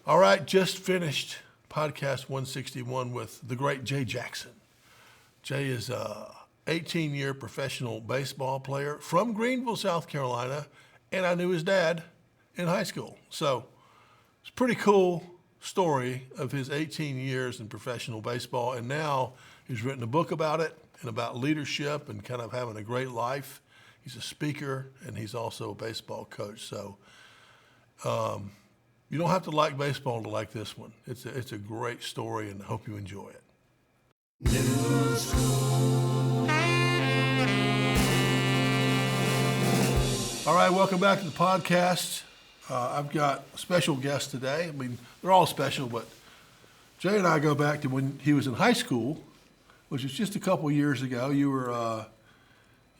All right, just finished podcast 161 with the great Jay Jackson. Jay is a 18-year professional baseball player from Greenville, South Carolina, and I knew his dad in high school. So it's a pretty cool story of his 18 years in professional baseball, and now he's written a book about it and about leadership and kind of having a great life. He's a speaker, and he's also a baseball coach. So you don't have to like baseball to like this one. It's a great story, and I hope you enjoy it. Noob School. All right, welcome back to the podcast. I've got a special guest today. I mean, they're all special, but Jay and I go back to when he was in high school, which was just a couple years ago. You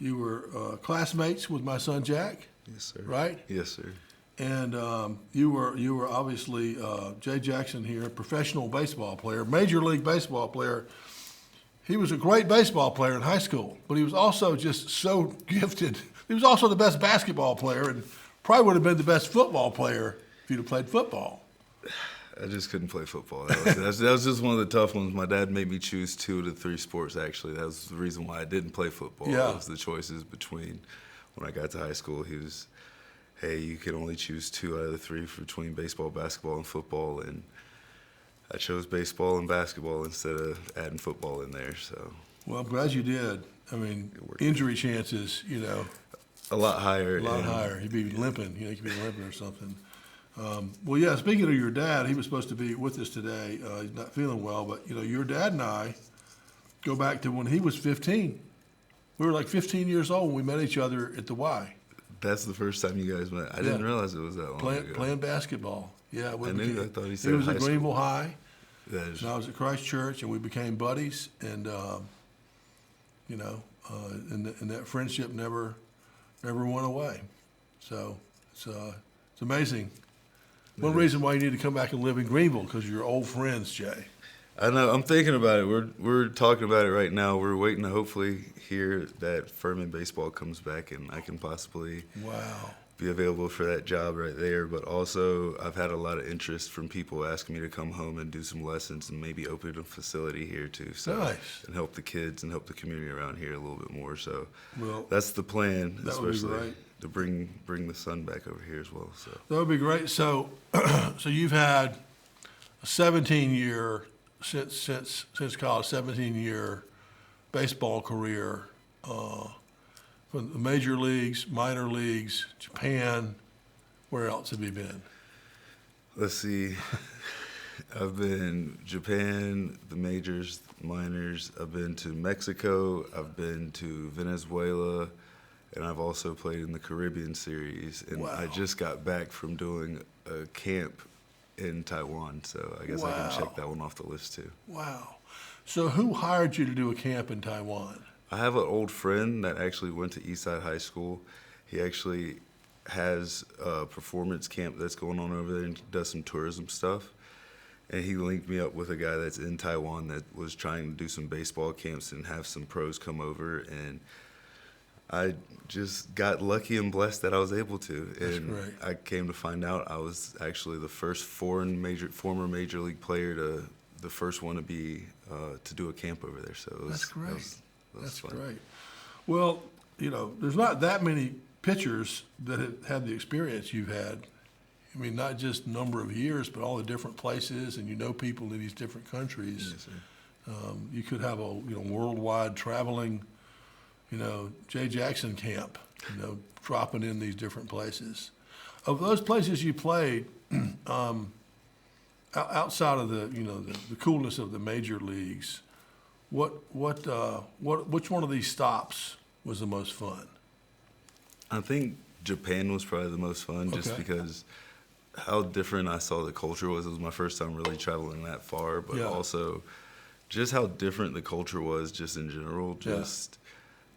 were classmates with my son Jack. Yes, sir. Right? Yes, sir. And you were obviously Jay Jackson here, a professional baseball player, Major League Baseball player. He was a great baseball player in high school, but he was also just so gifted. He was also the best basketball player, and probably would have been the best football player if you'd have played football. I just couldn't play football. That was just one of the tough ones. My dad made me choose 2 to 3 sports, actually. That was the reason why I didn't play football. Yeah. It was the choices between, when I got to high school, he was, hey, you can only choose 2 out of the 3 between baseball, basketball, and football. And I chose baseball and basketball instead of adding football in there. So. Well, I'm glad you did. I mean, injury chances, a lot higher. A lot higher. You'd be limping. You could be limping or something. Well, yeah, speaking of your dad, he was supposed to be with us today. He's not feeling well, but, your dad and I go back to when he was 15. We were like 15 years old when we met each other at the Y. That's the first time you guys met. I didn't realize it was that long ago. Playing basketball. Yeah. I thought he said he was high at Greenville school. High, and I was at Christ Church, and we became buddies, and, and that friendship never went away. So it's amazing. One reason why you need to come back and live in Greenville, because you're old friends, Jay. I know. I'm thinking about it. We're talking about it right now. We're waiting to hopefully hear that Furman baseball comes back, and I can possibly be available for that job right there. But also, I've had a lot of interest from people asking me to come home and do some lessons and maybe open a facility here too. So nice. And help the kids and help the community around here a little bit more. So well, that's the plan, that would be great. To bring the sun back over here as well. So that would be great. So you've had a 17-year since college, 17-year baseball career from the major leagues, minor leagues, Japan. Where else have you been? Let's see. I've been Japan, the majors, minors. I've been to Mexico. I've been to Venezuela. And I've also played in the Caribbean series. And I just got back from doing a camp in Taiwan. So I guess I can check that one off the list too. Wow. So who hired you to do a camp in Taiwan? I have an old friend that actually went to Eastside High School. He actually has a performance camp that's going on over there and does some tourism stuff. And he linked me up with a guy that's in Taiwan that was trying to do some baseball camps and have some pros come over. And I just got lucky and blessed that I was able to. And great. I came to find out I was actually the first former major league player the first one to be to do a camp over there. So that's great. That's fun. Great. Well, there's not that many pitchers that have had the experience you've had. I mean, not just number of years, but all the different places, and people in these different countries. Yes, sir. You could have a worldwide traveling, Jay Jackson camp, dropping in these different places. Of those places you played, outside of the coolness of the major leagues, which one of these stops was the most fun? I think Japan was probably the most fun, just because how different I saw the culture was. It was my first time really traveling that far, but also just how different the culture was just in general. Just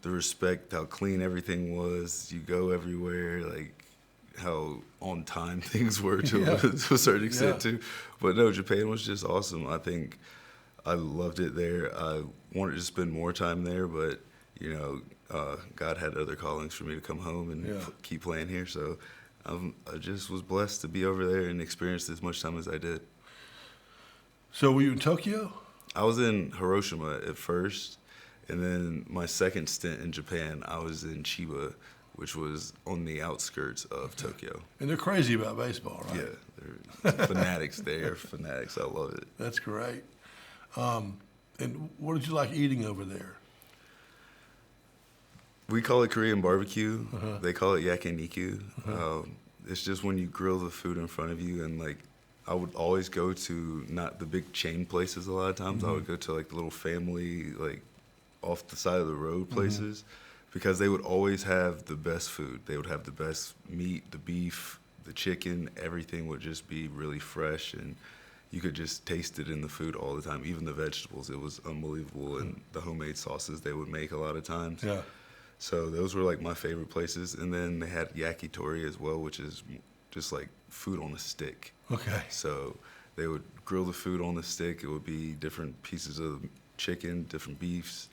the respect, how clean everything was. You go everywhere, like how on time things were to a certain extent too. But no, Japan was just awesome. I think I loved it there. I wanted to spend more time there, but God had other callings for me to come home and keep playing here. So I just was blessed to be over there and experience as much time as I did. So were you in Tokyo? I was in Hiroshima at first, and then my second stint in Japan, I was in Chiba, which was on the outskirts of Tokyo. And they're crazy about baseball, right? Yeah, they're fanatics. They are fanatics. I love it. That's great. And what did you like eating over there? We call it Korean barbecue. They call it yakiniku. It's just when you grill the food in front of you, and like I would always go to not the big chain places a lot of times. I would go to like the little family, like off the side of the road places, because they would always have the best food. They would have the best meat, the beef, the chicken, everything would just be really fresh, and you could just taste it in the food all the time. Even the vegetables, it was unbelievable, and the homemade sauces they would make a lot of times. Yeah. So those were like my favorite places. And then they had yakitori as well, which is just like food on a stick. Okay. So they would grill the food on the stick. It would be different pieces of chicken, different beefs.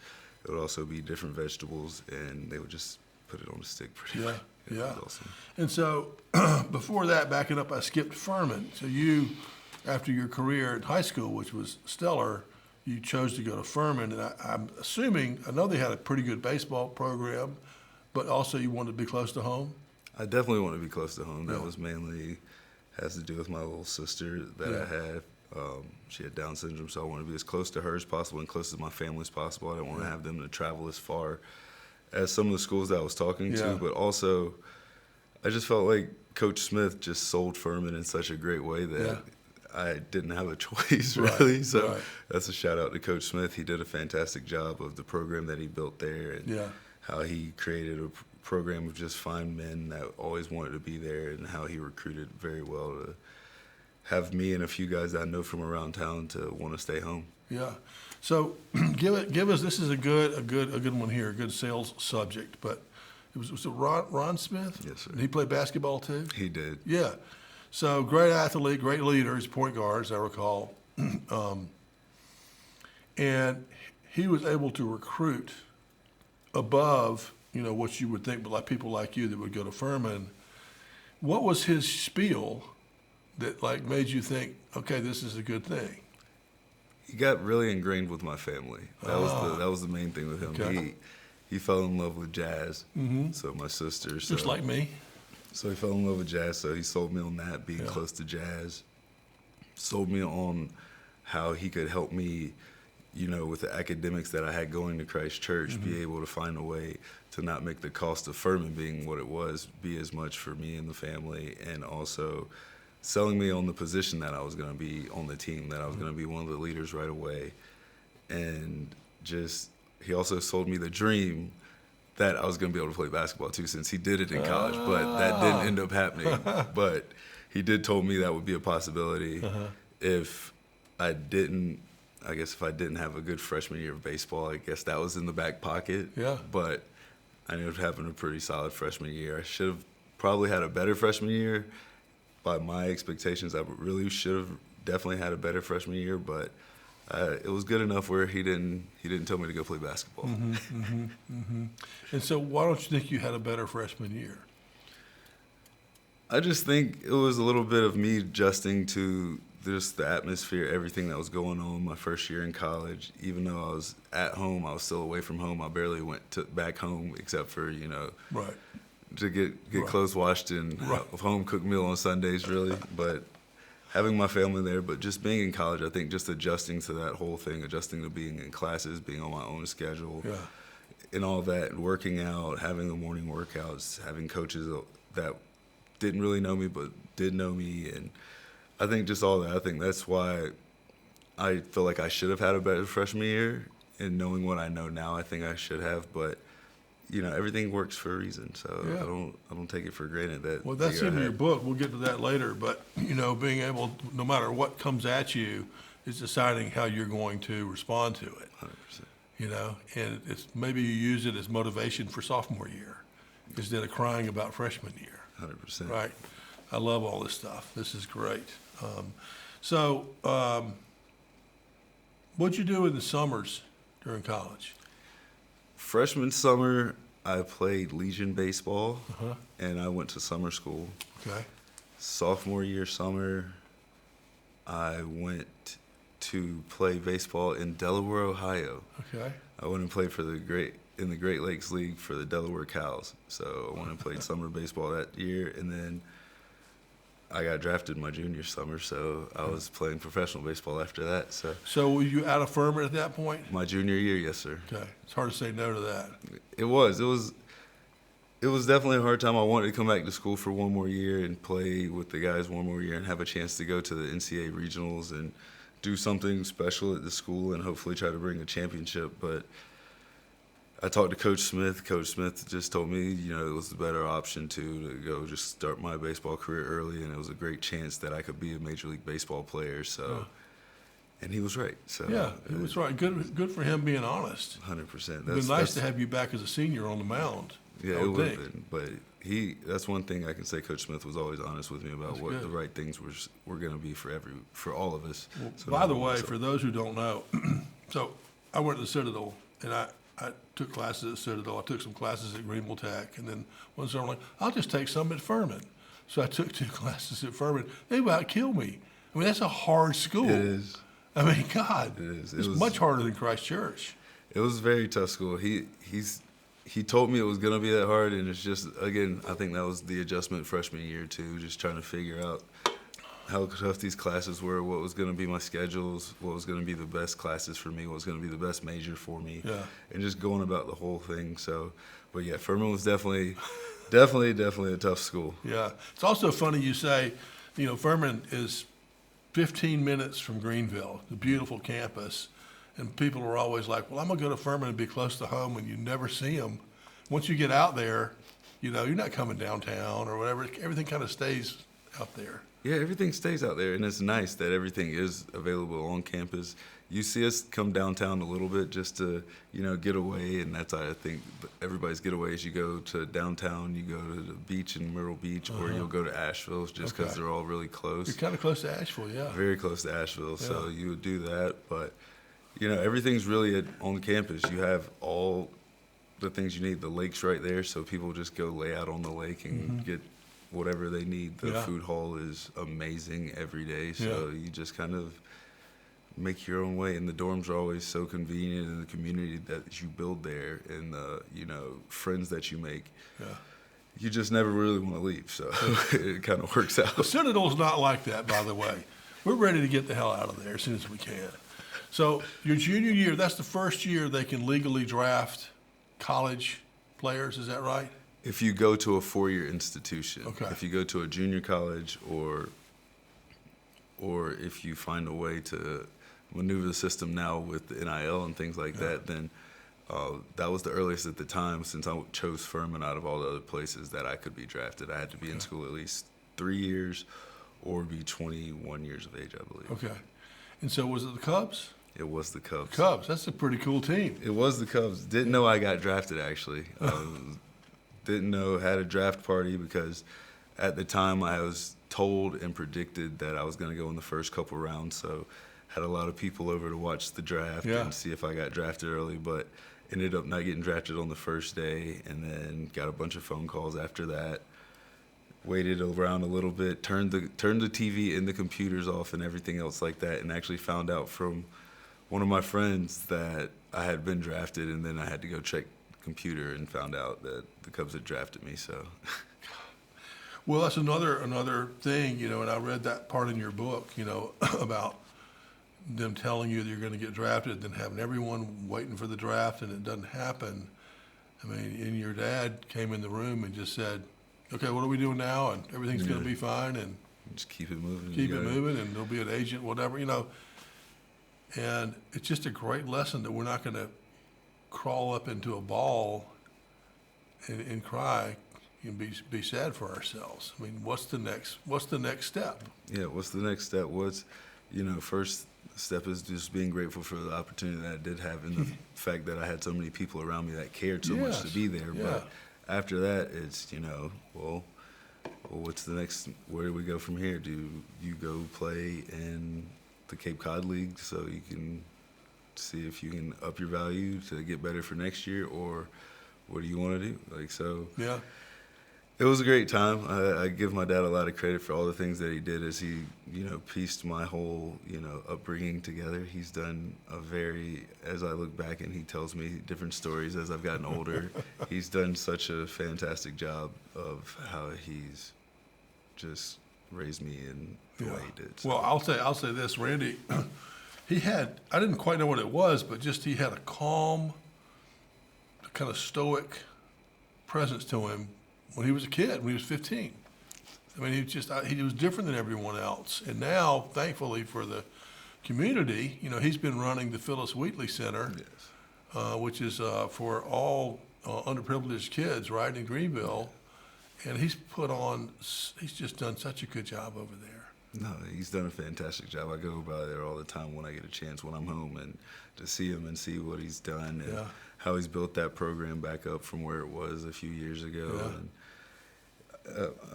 It would also be different vegetables, and they would just put it on a stick pretty much. Yeah. It was awesome. And so before that, backing up, I skipped Furman. So you, after your career at high school, which was stellar, you chose to go to Furman. And I'm assuming, I know they had a pretty good baseball program, but also you wanted to be close to home? I definitely want to be close to home. That was mainly, has to do with my little sister that I had. She had Down syndrome, so I wanted to be as close to her as possible and close to my family as possible. I didn't want to have them to travel as far as some of the schools that I was talking to, but also I just felt like Coach Smith just sold Furman in such a great way that I didn't have a choice, really. So that's a shout out to Coach Smith. He did a fantastic job of the program that he built there, and how he created a program of just fine men that always wanted to be there, and how he recruited very well to have me and a few guys that I know from around town to want to stay home. Yeah. So give us, this is a good one here, a good sales subject, but was it Ron Smith? Yes, sir. Did he play basketball too? He did. Yeah. So great athlete, great leader. He's point guard, as I recall. And he was able to recruit above, what you would think, but like people like you that would go to Furman. What was his spiel that like made you think, okay, this is a good thing? He got really ingrained with my family. That was the main thing with him. Okay. He fell in love with jazz. So my sister. Just like me. So he fell in love with jazz. So he sold me on that, being close to jazz. Sold me on how he could help me, with the academics that I had going to Christ Church, be able to find a way to not make the cost of Furman being what it was, be as much for me and the family, and also selling me on the position that I was going to be on the team, that I was going to be one of the leaders right away. And just, he also sold me the dream that I was going to be able to play basketball too, since he did it in college, but that didn't end up happening. But he did told me that would be a possibility if I didn't have a good freshman year of baseball. I guess that was in the back pocket. Yeah. But I ended up having a pretty solid freshman year. I should have probably had a better freshman year. By my expectations, I really should have definitely had a better freshman year, but it was good enough where he didn't tell me to go play basketball. And so why don't you think you had a better freshman year? I just think it was a little bit of me adjusting to just the atmosphere, everything that was going on my first year in college. Even though I was at home, I was still away from home. I barely went back home except for, to get clothes washed and a home-cooked meal on Sundays, really. But having my family there, but just being in college, I think just adjusting to that whole thing, adjusting to being in classes, being on my own schedule, and all that, and working out, having the morning workouts, having coaches that didn't really know me but did know me, and I think just all that. I think that's why I feel like I should have had a better freshman year, and knowing what I know now, I think I should have, but everything works for a reason, so I don't take it for granted that. Well, that's in your book. We'll get to that later, but being able, no matter what comes at you, is deciding how you're going to respond to it. 100%. And it's maybe you use it as motivation for sophomore year instead of crying about freshman year. 100%. Right. I love all this stuff. This is great. What'd you do in the summers during college? Freshman summer, I played Legion baseball, and I went to summer school. Okay. Sophomore year summer, I went to play baseball in Delaware, Ohio. Okay. I went and played in the Great Lakes League for the Delaware Cows. So I went and played summer baseball that year, and then I got drafted my junior summer, so I was playing professional baseball after that. So were you out of Furman at that point? My junior year, yes, sir. Okay. It's hard to say no to that. It was definitely a hard time. I wanted to come back to school for one more year and play with the guys one more year and have a chance to go to the NCAA regionals and do something special at the school and hopefully try to bring a championship. But I talked to Coach Smith. Coach Smith just told me, it was the better option to go just start my baseball career early, and it was a great chance that I could be a Major League Baseball player. So, and he was right. So yeah, he was right. Good for him being honest. 100%. It'd been nice to have you back as a senior on the mound. Yeah, it would have been. But that's one thing I can say. Coach Smith was always honest with me about That's what good. the right things were going to be for all of us. Well, So by the way, for those who don't know, so I went to the Citadel, and I took classes at Citadel. I took some classes at Greenville Tech, and then one summer I'm like, I'll just take some at Furman. So I took 2 classes at Furman. They about killed me. I mean, that's a hard school. It is. I mean, God, It is. It's much harder than Christ Church. It was a very tough school. He told me it was going to be that hard, and it's just, again, I think that was the adjustment freshman year too, just trying to figure out how tough these classes were, what was going to be my schedules, what was going to be the best classes for me, what was going to be the best major for me, and just going about the whole thing. So, but yeah, Furman was definitely a tough school. Yeah. It's also funny you say, Furman is 15 minutes from Greenville, the beautiful campus. And people are always like, well, I'm going to go to Furman and be close to home, and you never see them. Once you get out there, you're not coming downtown or whatever. Everything kind of stays out there. Yeah, everything stays out there, and it's nice that everything is available on campus. You see us come downtown a little bit just to, get away, and that's, I think, everybody's getaway is you go to downtown, you go to the beach in Myrtle Beach, or you'll go to Asheville just because they're all really close. You're kind of close to Asheville, yeah. Very close to Asheville, so you would do that. But, everything's really on campus. You have all the things you need. The lake's right there, so people just go lay out on the lake and get whatever they need. The food hall is amazing every day, so you just kind of make your own way. And the dorms are always so convenient, and the community that you build there, and the friends that you make. Yeah. You just never really want to leave, so it kind of works out. The Citadel's not like that, by the way. We're ready to get the hell out of there as soon as we can. So your junior year, that's the first year they can legally draft college players, is that right? If you go to a 4-year institution, Okay. If you go to a junior college, or if you find a way to maneuver the system now with the NIL and things like that, then that was the earliest at the time, since I chose Furman out of all the other places that I could be drafted. I had to be in school at least 3 years or be 21 years of age, I believe. Okay. And so was it the Cubs? It was the Cubs. Cubs, that's a pretty cool team. It was the Cubs. Didn't know I got drafted, actually. Didn't know, had a draft party because at the time I was told and predicted that I was going to go in the first couple rounds. So had a lot of people over to watch the draft and see if I got drafted early, but ended up not getting drafted on the first day, and then got a bunch of phone calls after that. Waited around a little bit, turned the TV and the computers off and everything else like that, and actually found out from one of my friends that I had been drafted, and then I had to go check the computer and found out that the Cubs had drafted me. So, well, that's another thing, and I read that part in your book, about them telling you that you're going to get drafted, then having everyone waiting for the draft, and it doesn't happen. I mean, and your dad came in the room and just said, okay, what are we doing now? And everything's going to be fine, and just keep it moving. And there'll be an agent, whatever, And it's just a great lesson that we're not going to crawl up into a ball and cry and be sad for ourselves. I mean, what's the next step? Yeah, what's the next step? First step is just being grateful for the opportunity that I did have, and the fact that I had so many people around me that cared so much to be there. Yeah. But after that, it's, well, what's the next? Where do we go from here? Do you go play in the Cape Cod League so you can see if you can up your value to get better for next year, or what do you want to do? Like, so Yeah. it was a great time. I give my dad a lot of credit for all the things that he did as he, pieced my whole, upbringing together. He's done as I look back and he tells me different stories as I've gotten older, he's done such a fantastic job of how he's just raised me in the way he did. So. Well, I'll say this, Randy, I didn't quite know what it was, but just he had a calm, kind of stoic presence to him when he was a kid, when he was 15. I mean, he was different than everyone else. And now, thankfully for the community, he's been running the Phyllis Wheatley Center, Yes. Which is for all underprivileged kids, right, in Greenville. And he's just done such a good job over there. No, he's done a fantastic job. I go by there all the time when I get a chance when I'm home, and to see him and see what he's done and how he's built that program back up from where it was a few years ago. Yeah. And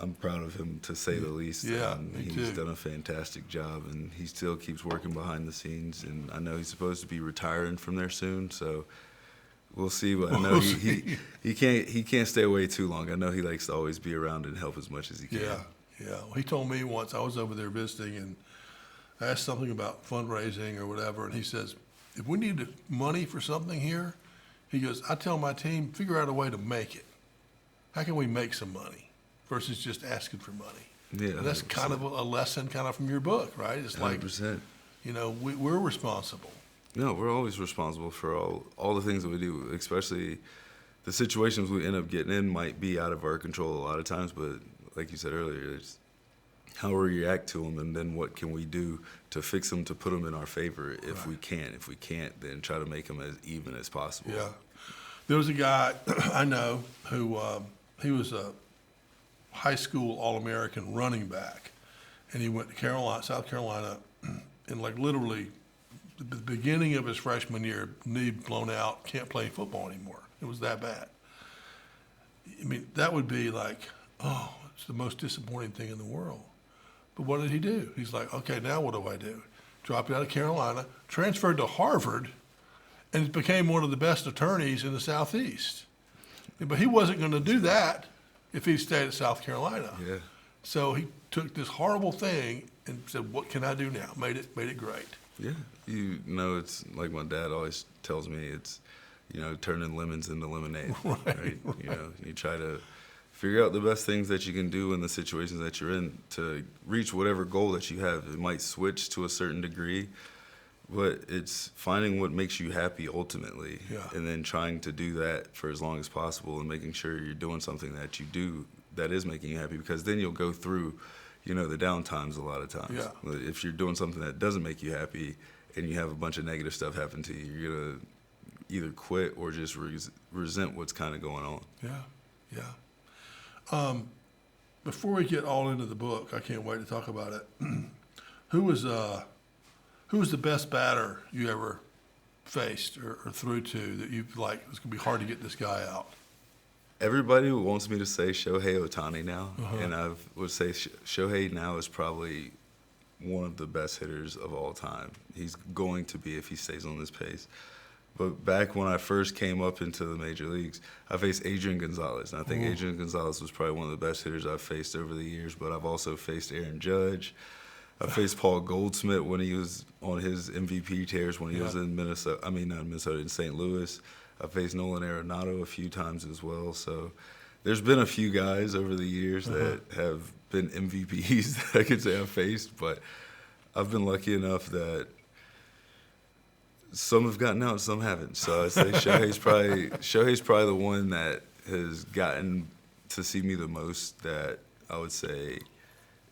I'm proud of him, to say the least. Yeah, and me he's too. done a fantastic job, and he still keeps working behind the scenes. And I know he's supposed to be retiring from there soon, so we'll see. But I know he can't stay away too long. I know he likes to always be around and help as much as he can. Yeah. Well, he told me once, I was over there visiting, and I asked something about fundraising or whatever, and he says, if we need money for something here, he goes, I tell my team, figure out a way to make it. How can we make some money versus just asking for money? Yeah, And that's 100%. kind of a lesson kind of from your book, right? It's like, 100%. we're responsible. No, we're always responsible for all the things that we do, especially the situations we end up getting in might be out of our control a lot of times, but like you said earlier, it's how we react to them, and then what can we do to fix them, to put them in our favor if we can. If we can't, then try to make them as even as possible. Yeah. There was a guy I know who he was a high school All-American running back, and he went to South Carolina, and like literally the beginning of his freshman year, knee blown out, can't play football anymore. It was that bad. I mean, that would be like, it's the most disappointing thing in the world. But what did he do? He's like, okay, now what do I do? Dropped out of Carolina, transferred to Harvard, and became one of the best attorneys in the Southeast. But he wasn't going to do that if he stayed at South Carolina. Yeah. So he took this horrible thing and said, what can I do now? Made it great. Yeah. It's like my dad always tells me, it's, turning lemons into lemonade. Right. You try to figure out the best things that you can do in the situations that you're in to reach whatever goal that you have. It might switch to a certain degree, but it's finding what makes you happy ultimately, and then trying to do that for as long as possible, and making sure you're doing something that you do that is making you happy, because then you'll go through, the down times a lot of times. Yeah. If you're doing something that doesn't make you happy and you have a bunch of negative stuff happen to you, you're going to either quit or just resent what's kind of going on. Yeah. Before we get all into the book, I can't wait to talk about it. Who was the best batter you ever faced or threw to that you like, it's going to be hard to get this guy out? Everybody wants me to say Shohei Ohtani now, and I would say Shohei now is probably one of the best hitters of all time. He's going to be if he stays on this pace. But back when I first came up into the major leagues, I faced Adrian Gonzalez. And I think Adrian Gonzalez was probably one of the best hitters I've faced over the years. But I've also faced Aaron Judge. I faced Paul Goldschmidt when he was on his MVP tears when he was in Minnesota. I mean, not Minnesota, in St. Louis. I faced Nolan Arenado a few times as well. So there's been a few guys over the years that have been MVPs that I could say I've faced. But I've been lucky enough that some have gotten out, some haven't. So I'd say Shohei's probably the one that has gotten to see me the most, that I would say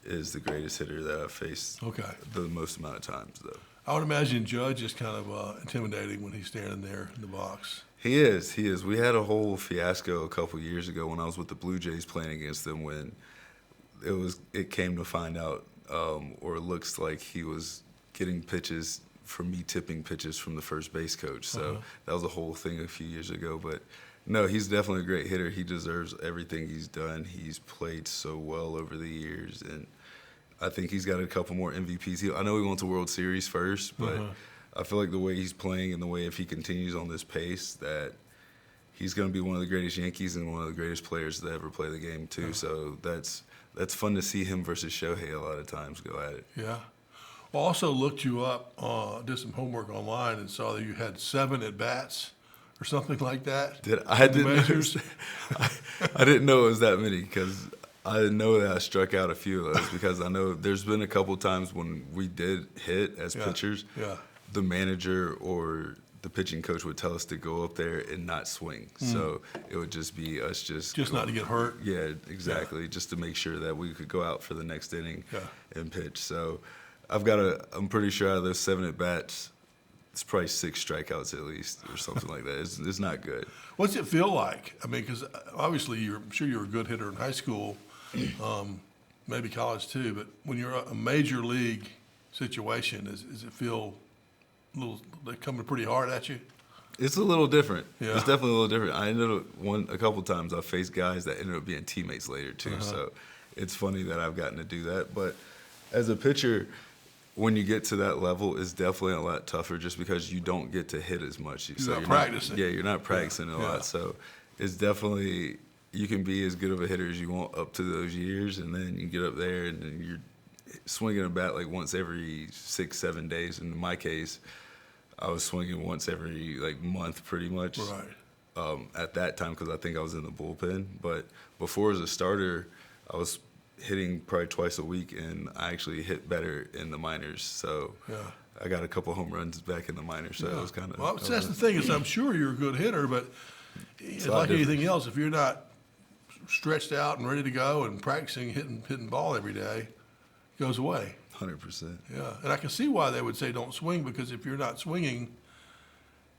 is the greatest hitter that I've faced the most amount of times, though. I would imagine Judge is kind of intimidating when he's standing there in the box. He is. We had a whole fiasco a couple years ago when I was with the Blue Jays playing against them, when it came to find out, or it looks like he was getting pitches for me tipping pitches from the first base coach. So that was a whole thing a few years ago. But no, he's definitely a great hitter. He deserves everything he's done. He's played so well over the years, and I think he's got a couple more MVPs. I know he went to World Series first, but I feel like the way he's playing and the way, if he continues on this pace, that he's going to be one of the greatest Yankees and one of the greatest players to ever play the game too. Yeah. So that's fun to see him versus Shohei a lot of times go at it. Yeah. Well, also looked you up, did some homework online, and saw that you had 7 at-bats or something like that. I didn't know it was that many, because I didn't know that I struck out a few of those, because I know there's been a couple times when we did hit as pitchers. Yeah. The manager or the pitching coach would tell us to go up there and not swing. So it would just be us just not to get hurt. Yeah, exactly. Yeah. Just to make sure that we could go out for the next inning and pitch. So I'm pretty sure out of those 7 at-bats, it's probably 6 strikeouts at least, or something like that. It's not good. What's it feel like? I mean, because obviously I'm sure you were a good hitter in high school, maybe college too, but when you're a major league situation, does it feel they're coming pretty hard at you? It's a little different. Yeah. It's definitely a little different. I ended up a couple times I've faced guys that ended up being teammates later too. So it's funny that I've gotten to do that. But as a pitcher, when you get to that level, it's definitely a lot tougher, just because you don't get to hit as much. You're not practicing. You're not practicing a lot. So it's definitely, you can be as good of a hitter as you want up to those years, and then you get up there and then you're swinging a bat like once every 6-7 days. And in my case, I was swinging once every month pretty much. Right. At that time, because I think I was in the bullpen. But before, as a starter, I was hitting probably twice a week, and I actually hit better in the minors. So I got a couple home runs back in the minors. So it was kind of. Well, that's the thing, is I'm sure you're a good hitter, but it's like anything else. If you're not stretched out and ready to go and practicing hitting ball every day, it goes away. 100%. Yeah, and I can see why they would say don't swing, because if you're not swinging,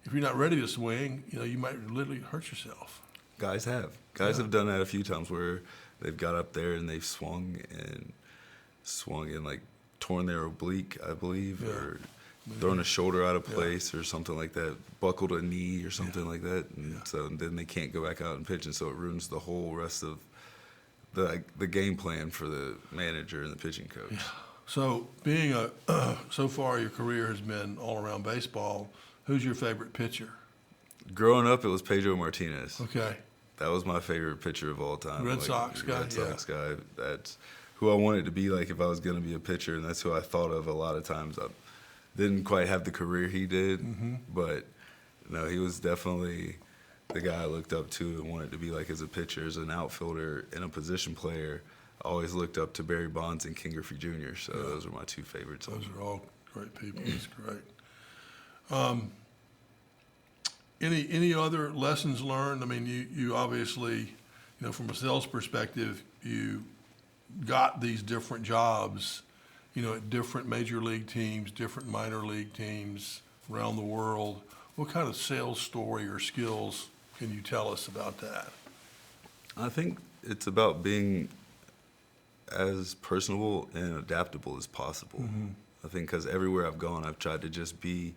if you're not ready to swing, you might literally hurt yourself. Guys have done that a few times, where they've got up there and they've swung and like torn their oblique, I believe, or thrown a shoulder out of place or something like that, buckled a knee or something like that, and so then they can't go back out and pitch, and so it ruins the whole rest of the game plan for the manager and the pitching coach. Yeah. So being so far your career has been all around baseball. Who's your favorite pitcher? Growing up, it was Pedro Martinez. Okay. That was my favorite pitcher of all time. Red Sox guy. Red Sox guy. That's who I wanted to be like if I was going to be a pitcher, and that's who I thought of a lot of times. I didn't quite have the career he did, but no, he was definitely the guy I looked up to and wanted to be like as a pitcher, as an outfielder, and a position player. I always looked up to Barry Bonds and King Griffey Jr., so those are my 2 favorites. Those are all great people. That's great. Any other lessons learned? I mean, you obviously, from a sales perspective, you got these different jobs, at different major league teams, different minor league teams around the world. What kind of sales story or skills can you tell us about that? I think it's about being as personable and adaptable as possible. I think because everywhere I've gone, I've tried to just be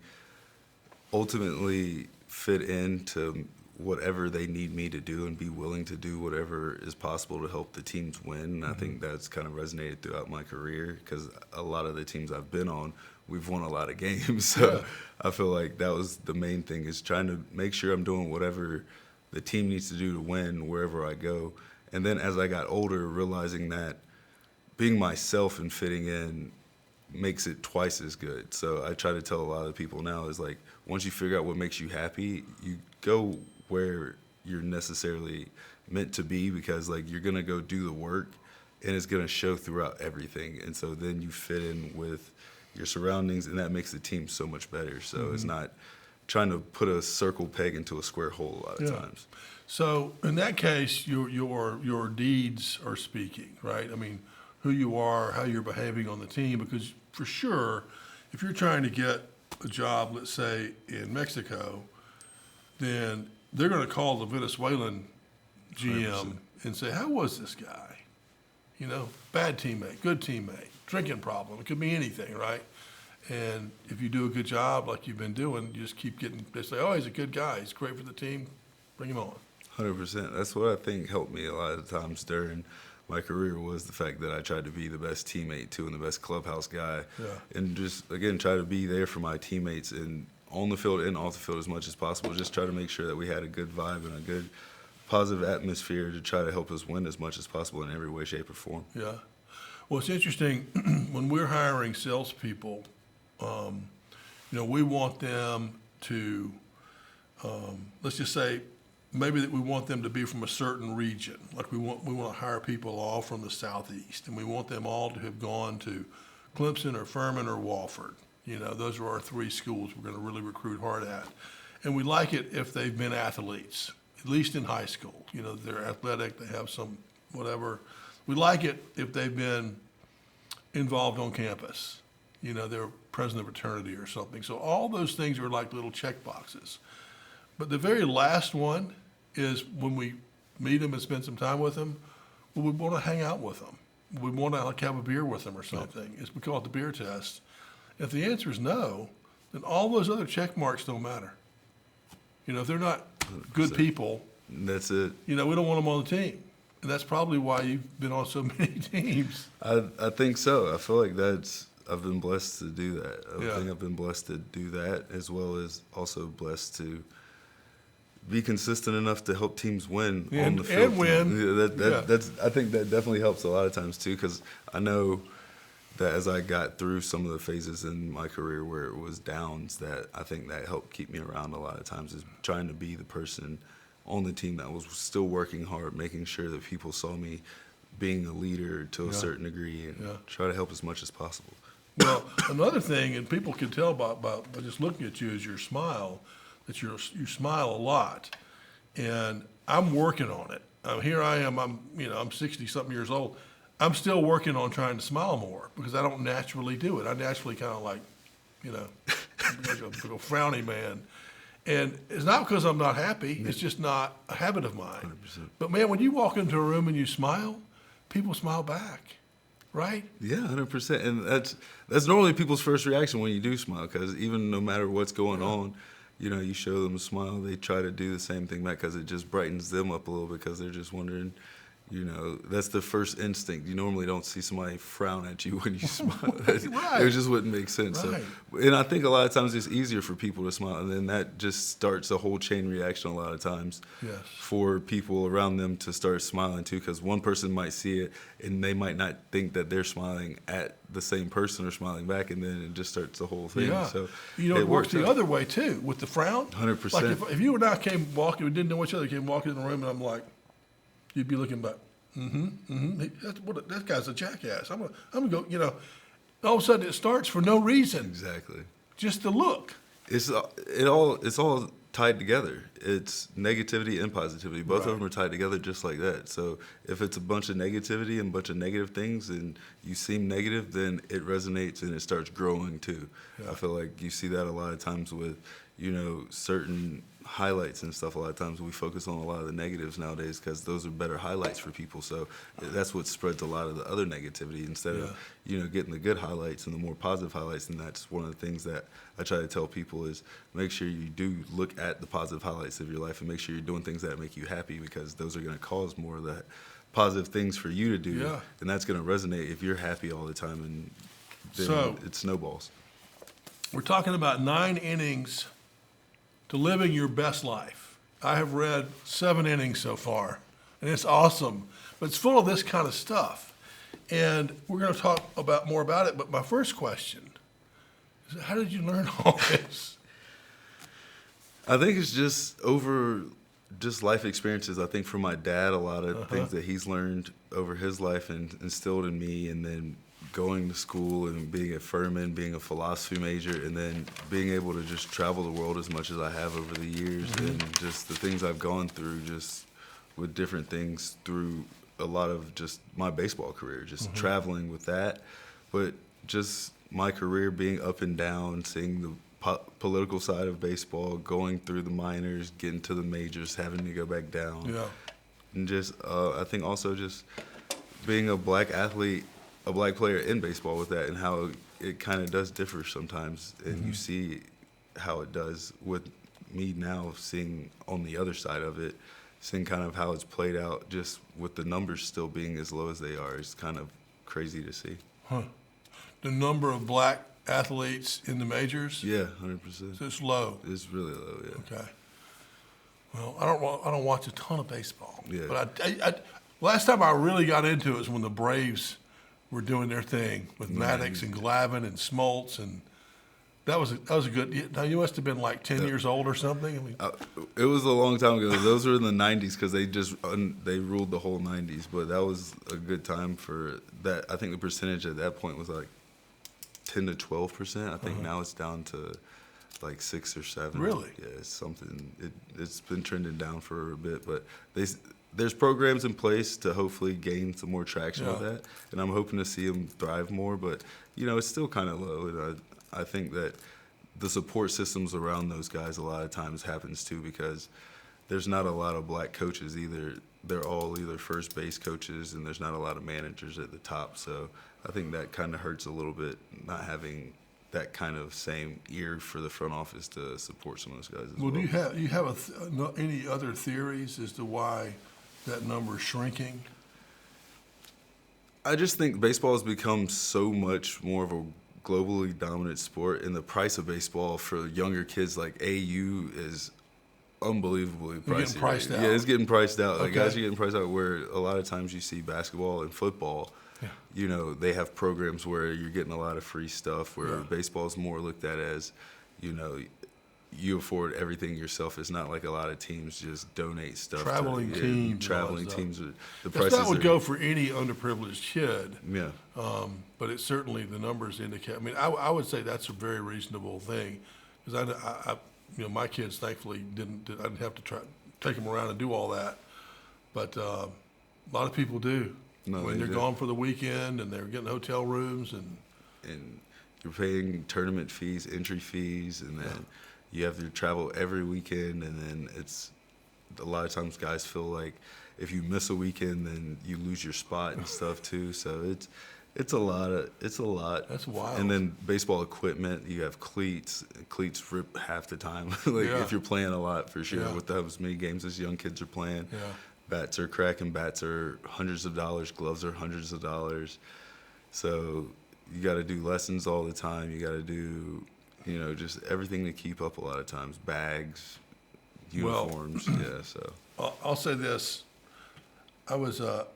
ultimately fit into whatever they need me to do and be willing to do whatever is possible to help the teams win. And I think that's kind of resonated throughout my career, because a lot of the teams I've been on, we've won a lot of games. So I feel like that was the main thing, is trying to make sure I'm doing whatever the team needs to do to win wherever I go. And then as I got older, realizing that being myself and fitting in makes it twice as good. So I try to tell a lot of people now is like, once you figure out what makes you happy, you go where you're necessarily meant to be, because like you're gonna go do the work and it's gonna show throughout everything. And so then you fit in with your surroundings, and that makes the team so much better. So it's not trying to put a circle peg into a square hole a lot of times. So in that case, your deeds are speaking, right? I mean, who you are, how you're behaving on the team, because for sure, if you're trying to get a job, let's say in Mexico, then they're going to call the Venezuelan GM 100%. and say, how was this guy? Bad teammate, good teammate, drinking problem. It could be anything, right? And if you do a good job like you've been doing, you just keep getting, they say, oh, he's a good guy. He's great for the team. Bring him on. 100%. That's what I think helped me a lot of the times during my career, was the fact that I tried to be the best teammate too, and the best clubhouse guy, and just again try to be there for my teammates and on the field and off the field as much as possible. Just try to make sure that we had a good vibe and a good positive atmosphere to try to help us win as much as possible in every way, shape, or form. Yeah. Well, it's interesting when we're hiring salespeople. We want them to, let's just say, maybe that we want them to be from a certain region. Like we want to hire people all from the Southeast, and we want them all to have gone to Clemson or Furman or Wofford. Those are our 3 schools we're going to really recruit hard at. And we like it if they've been athletes, at least in high school. They're athletic, they have some whatever. We like it if they've been involved on campus. They're president of a fraternity or something. So all those things are like little check boxes. But the very last one is when we meet them and spend some time with them, we want to hang out with them. We want to have a beer with them or something. We call it the beer test. If the answer is no, then all those other check marks don't matter. If they're not good people, that's it. We don't want them on the team. And that's probably why you've been on so many teams. I think so. I feel like I've been blessed to do that. I think I've been blessed to do that, as well as also blessed to be consistent enough to help teams win on the field. And win. I think that definitely helps a lot of times too, because I know that as I got through some of the phases in my career where it was downs, that I think that helped keep me around a lot of times, is trying to be the person on the team that was still working hard, making sure that people saw me being a leader to a certain degree, and try to help as much as possible. Well, another thing, and people can tell by just looking at you, is your smile, that you smile a lot. And I'm working on it. Here I am, I'm 60-something years old. I'm still working on trying to smile more because I don't naturally do it. I naturally kind of like a frowny man. And it's not because I'm not happy. It's just not a habit of mine. 100%. But, man, when you walk into a room and you smile, people smile back, right? Yeah, 100%. And that's normally people's first reaction when you do smile, because even no matter what's going on, you show them a smile, they try to do the same thing back because it just brightens them up a little bit, because they're just wondering, that's the first instinct. You normally don't see somebody frown at you when you smile. Right. It just wouldn't make sense. Right. So, and I think a lot of times it's easier for people to smile, and then that just starts a whole chain reaction a lot of times for people around them to start smiling too, because one person might see it and they might not think that they're smiling at the same person or smiling back, and then it just starts the whole thing. Yeah. So it works the other way too, with the frown. 100%. Like if you and I came walking, we didn't know each other, came walking in the room, and I'm like, you'd be looking back. That guy's a jackass. I'm gonna go. All of a sudden it starts for no reason. Exactly. Just the look. It's all tied together. It's negativity and positivity. Both of them are tied together just like that. So if it's a bunch of negativity and a bunch of negative things, and you seem negative, then it resonates and it starts growing too. Yeah. I feel like you see that a lot of times with certain highlights and stuff. A lot of times we focus on a lot of the negatives nowadays because those are better highlights for people. So that's what spreads a lot of the other negativity instead of getting the good highlights and the more positive highlights. And that's one of the things that I try to tell people is make sure you do look at the positive highlights of your life and make sure you're doing things that make you happy, because those are going to cause more of that positive things for you to do. Yeah. And that's going to resonate if you're happy all the time, and then so, it snowballs. We're talking about 9 innings to living your best life. I have read 7 innings so far, and it's awesome. But it's full of this kind of stuff. And we're going to talk more about it. But my first question is, how did you learn all this? I think it's just life experiences. I think from my dad, a lot of things that he's learned over his life and instilled in me, and then going to school and being at Furman, being a philosophy major, and then being able to just travel the world as much as I have over the years, and just the things I've gone through just with different things through a lot of just my baseball career, just traveling with that. But just my career being up and down, seeing the political side of baseball, going through the minors, getting to the majors, having to go back down. Yeah. And just, I think also just being a black athlete, a black player in baseball with that, and how it kind of does differ sometimes. And you see how it does with me now, seeing on the other side of it, seeing kind of how it's played out just with the numbers still being as low as they are. It's kind of crazy to see. The number of black athletes in the majors? Yeah, 100%. So it's low. It's really low, yeah. Okay. Well, I don't watch a ton of baseball. Yeah. But last time I really got into it was when the Braves were doing their thing with Maddox and Glavine and Smoltz, and that was a good. Now you must have been like 10 years old or something. I mean, it was a long time ago. Those were in the '90s because they ruled the whole '90s. But that was a good time for that. I think the percentage at that point was like 10 to 12%. I think now it's down to like 6 or 7. Really? Yeah, it's something. It's been trending down for a bit, but there's programs in place to hopefully gain some more traction with that, and I'm hoping to see them thrive more. But it's still kind of low, and I think that the support systems around those guys a lot of times happens too because there's not a lot of black coaches either. They're all either first base coaches, and there's not a lot of managers at the top. So I think that kind of hurts a little bit, not having that kind of same ear for the front office to support some of those guys as well. do you have any other theories as to why that number is shrinking? I just think baseball has become so much more of a globally dominant sport, and the price of baseball for younger kids like AU is unbelievably pricey. Getting priced out. Yeah, it's getting priced out. Like Okay. guys are getting priced out where a lot of times you see basketball and football, they have programs where you're getting a lot of free stuff where baseball is more looked at as, you afford everything yourself. It's not like a lot of teams just donate stuff. Traveling teams. Traveling teams. The That would go for any underprivileged kid. Yeah. But it certainly, the numbers indicate. I mean, I would say that's a very reasonable thing, because my kids thankfully I didn't have to take them around and do all that, but a lot of people do. When they're gone for the weekend and they're getting hotel rooms and you're paying tournament fees, entry fees, and then you have to travel every weekend, and then it's a lot of times guys feel like if you miss a weekend, then you lose your spot and stuff too. So it's a lot. That's wild. And then baseball equipment, you have cleats. Cleats rip half the time. If you're playing a lot, for sure. With as many games as young kids are playing, bats are cracking. Bats are hundreds of dollars. Gloves are hundreds of dollars. So you got to do lessons all the time. You got to do, just everything to keep up a lot of times. Bags, uniforms. So I'll say this. I was a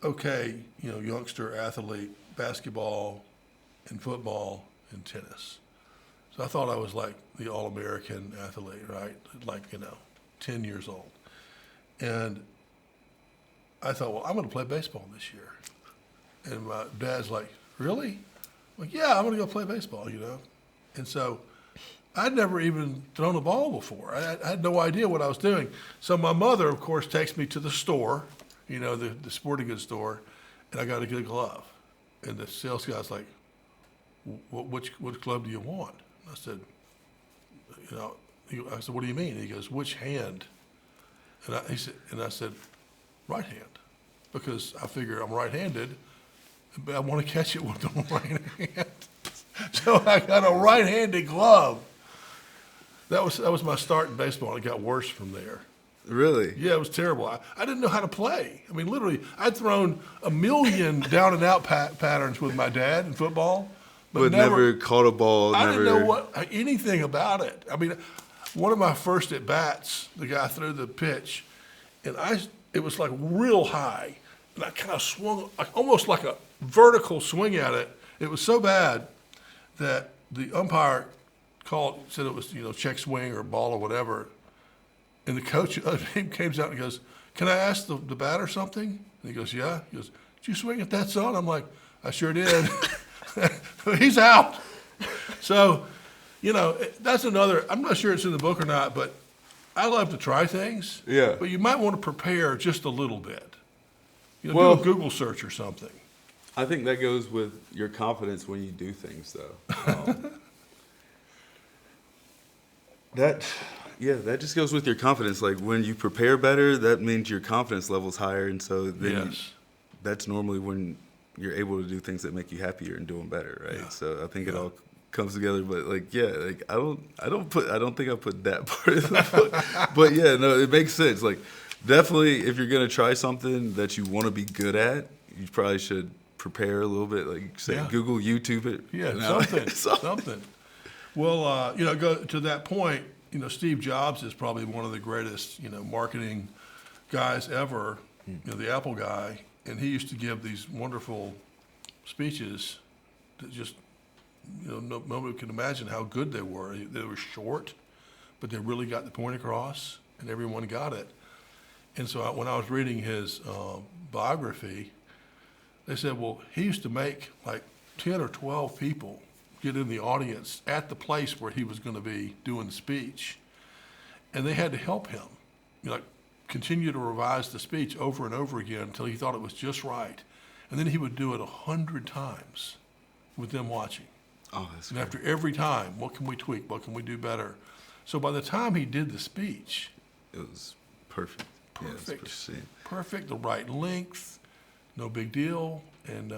okay, youngster athlete, basketball and football and tennis. So I thought I was like the All-American athlete, right? Like, 10 years old. And I thought, well, I'm going to play baseball this year. And my dad's like, really? I'm like, yeah, I'm going to go play baseball, And so I'd never even thrown a ball before. I had no idea what I was doing. So my mother, of course, takes me to the store, the sporting goods store, and I got to get a glove. And the sales guy's like, which glove do you want? And I said, I said, what do you mean? And he goes, which hand? And I said, right hand, because I figure I'm right-handed, but I want to catch it with the right hand. So I got a right-handed glove. That was my start in baseball, and it got worse from there. Really? Yeah, it was terrible. I didn't know how to play. I mean, literally, I'd thrown a million down-and-out patterns with my dad in football, but never caught a ball. I didn't know anything about it. I mean, one of my first at-bats, the guy threw the pitch, and it was like real high, and I kind of swung almost like a vertical swing at it. It was so bad that the umpire said it was check swing or ball or whatever, and the coach of the team came out and goes, "Can I ask the batter something?" And he goes, "Yeah." He goes, "Did you swing at that, son?" I'm like, "I sure did." He's out. So, that's another. I'm not sure it's in the book or not, but I love to try things. Yeah. But you might want to prepare just a little bit. Do Well, a Google search or something. I think that goes with your confidence when you do things, though. That just goes with your confidence. Like when you prepare better, that means your confidence level's higher, and so then that's normally when you're able to do things that make you happier and doing better, right? Yeah. So I think it all comes together. But I don't think I put that part in the book. But it makes sense. Like definitely, if you're gonna try something that you want to be good at, you probably should prepare a little bit, like say Google, YouTube it. Yeah, something. something. Well, go to that point. Steve Jobs is probably one of the greatest, marketing guys ever. The Apple guy, and he used to give these wonderful speeches that just, nobody could imagine how good they were. They were short, but they really got the point across, and everyone got it. And so when I was reading his biography, they said, well, he used to make like 10 or 12 people get in the audience at the place where he was going to be doing the speech. And they had to help him, continue to revise the speech over and over again until he thought it was just right. And then he would do it 100 times with them watching. Oh, that's And great. after every time, what can we tweak? What can we do better? So by the time he did the speech, It was perfect. Yeah, it was pristine. perfect, the right length, no big deal. And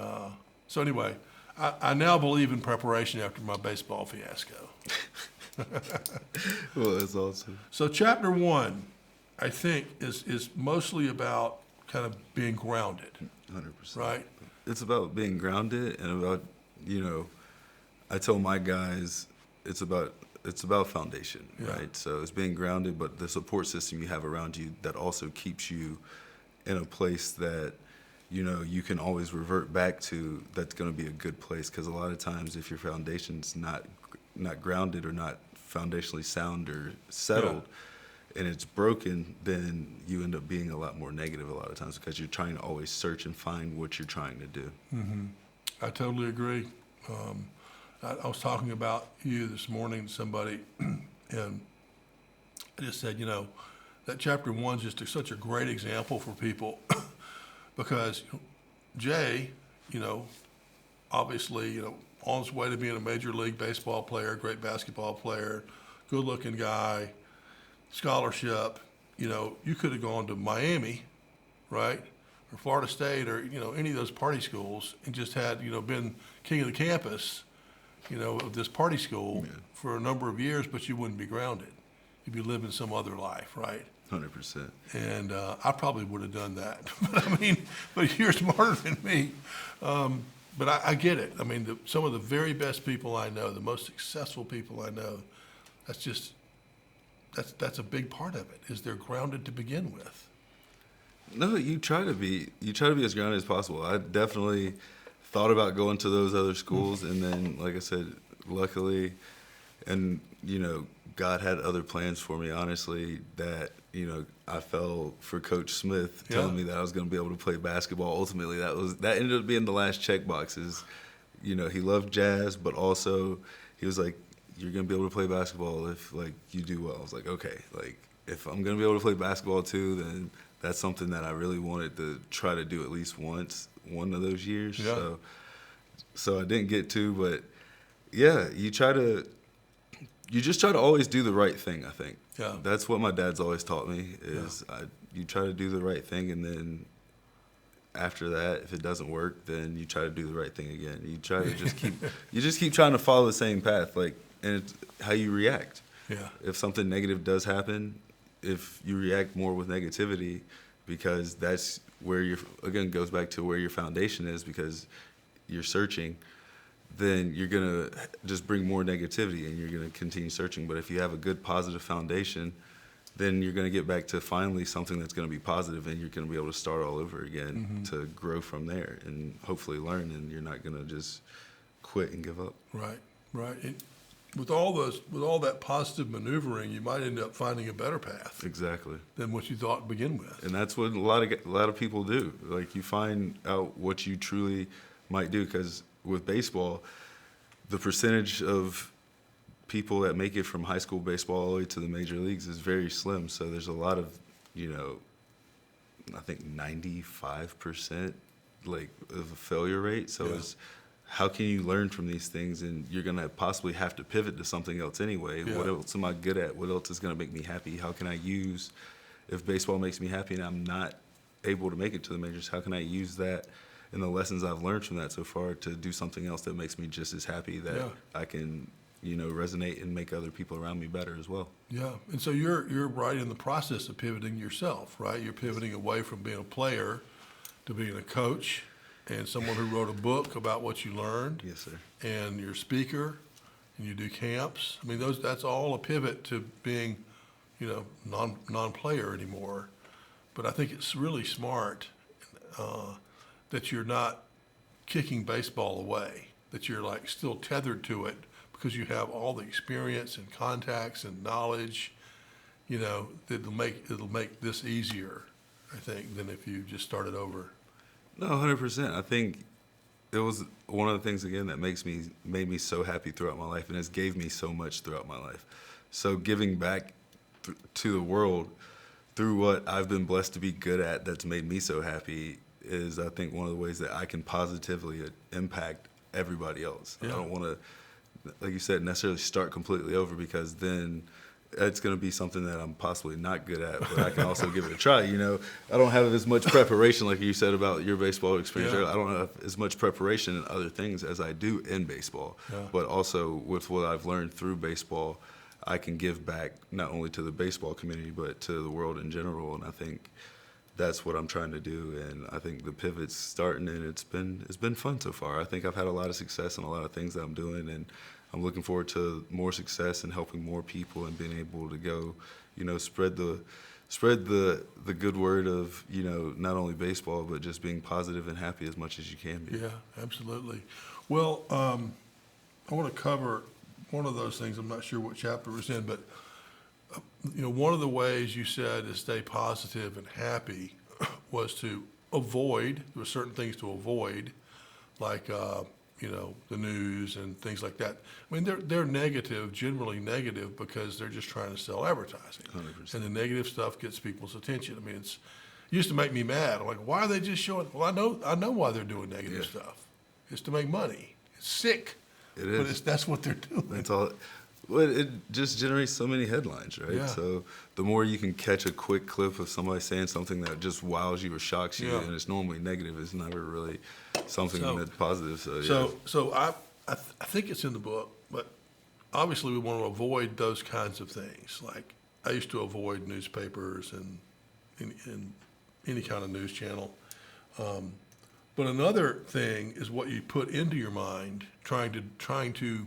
so anyway, I now believe in preparation after my baseball fiasco. Well, that's awesome. So chapter 1, I think, is mostly about kind of being grounded, 100%. right? It's about being grounded and about, I tell my guys it's about foundation, right? So it's being grounded, but the support system you have around you that also keeps you in a place that, you can always revert back to, that's going to be a good place. Because a lot of times if your foundation's not grounded or not foundationally sound or settled, and it's broken, then you end up being a lot more negative a lot of times because you're trying to always search and find what you're trying to do. Mm-hmm. I totally agree. I was talking about you this morning to somebody, and I just said, that chapter 1 is just such a great example for people because Jay, obviously, on his way to being a Major League Baseball player, great basketball player, good-looking guy, scholarship. You could have gone to Miami, right, or Florida State, or any of those party schools, and just had been king of the campus, of this party school for a number of years, but you wouldn't be grounded. You'd be living some other life, right? 100%. And I probably would have done that, but you're smarter than me. But I get it. Some of the very best people I know, the most successful people I know, that's a big part of it, is they're grounded to begin with. No, you try to be as grounded as possible. I definitely thought about going to those other schools, and then, like I said, luckily, and God had other plans for me. Honestly, that I fell for Coach Smith telling me that I was going to be able to play basketball. Ultimately, that ended up being the last checkbox. He loved jazz, but also he was like, "You're going to be able to play basketball if you do well." I was like, "Okay, if I'm going to be able to play basketball too, then that's something that I really wanted to try to do at least once, one of those years." Yeah. So I didn't get to, but yeah, you just try to always do the right thing, I think. Yeah. That's what my dad's always taught me, is you try to do the right thing, and then after that, if it doesn't work, then you try to do the right thing again. You try to just keep trying to follow the same path, and it's how you react. Yeah. If something negative does happen, if you react more with negativity, because that's where again, goes back to where your foundation is, because you're searching, then you're going to just bring more negativity and you're going to continue searching. But if you have a good positive foundation, then you're going to get back to finally something that's going to be positive, and you're going to be able to start all over again to grow from there and hopefully learn, and you're not going to just quit and give up. Right. With all that positive maneuvering, you might end up finding a better path Exactly. than what you thought to begin with. And that's what a lot of people do. You find out what you truly might do, because with baseball, the percentage of people that make it from high school baseball all the way to the major leagues is very slim. So there's a lot of, I think 95% of a failure rate. So it's, how can you learn from these things? And you're going to possibly have to pivot to something else anyway. Yeah. What else am I good at? What else is going to make me happy? How can I use, if baseball makes me happy and I'm not able to make it to the majors, how can I use that and the lessons I've learned from that so far to do something else that makes me just as happy, that I can, resonate and make other people around me better as well. Yeah, and so you're right in the process of pivoting yourself, right? You're pivoting away from being a player to being a coach. and someone who wrote a book about what you learned. Yes, sir. And you're a speaker, and you do camps. I mean, that's all a pivot to being, non-player anymore. But I think it's really smart that you're not kicking baseball away, that you're like still tethered to it because you have all the experience and contacts and knowledge, that'll make this easier, I think, than if you just started over. No, 100%. I think it was one of the things, again, that made me so happy throughout my life and has gave me so much throughout my life. So giving back to the world through what I've been blessed to be good at that's made me so happy is, I think, one of the ways that I can positively impact everybody else. Yeah. I don't want to, like you said, necessarily start completely over, because then it's going to be something that I'm possibly not good at, but I can also give it a try. I don't have as much preparation, like you said about your baseball experience. Yeah. I don't have as much preparation in other things as I do in baseball. Yeah. But also with what I've learned through baseball, I can give back not only to the baseball community, but to the world in general. And I think that's what I'm trying to do. And I think the pivot's starting, and it's been fun so far. I think I've had a lot of success in a lot of things that I'm doing, and I'm looking forward to more success and helping more people and being able to go, spread the good word of, not only baseball, but just being positive and happy as much as you can be. Yeah, absolutely. Well, I want to cover one of those things. I'm not sure what chapter it's in, but one of the ways you said to stay positive and happy was to avoid. There were certain things to avoid, like the news and things like that. I mean, they're negative, generally negative, because they're just trying to sell advertising. 100%. And the negative stuff gets people's attention. I mean, it used to make me mad. I'm like, why are they just showing? Well, I know why they're doing negative stuff. It's to make money. It's sick. It is. But that's what they're doing. That's all. Well, it just generates so many headlines, right? Yeah. So the more you can catch a quick clip of somebody saying something that just wows you or shocks you, Yeah. and it's normally negative, it's never really something So- that's positive. So, So I think it's in the book, but obviously we want to avoid those kinds of things. Like I used to avoid newspapers and any kind of news channel. But another thing is what you put into your mind, trying to,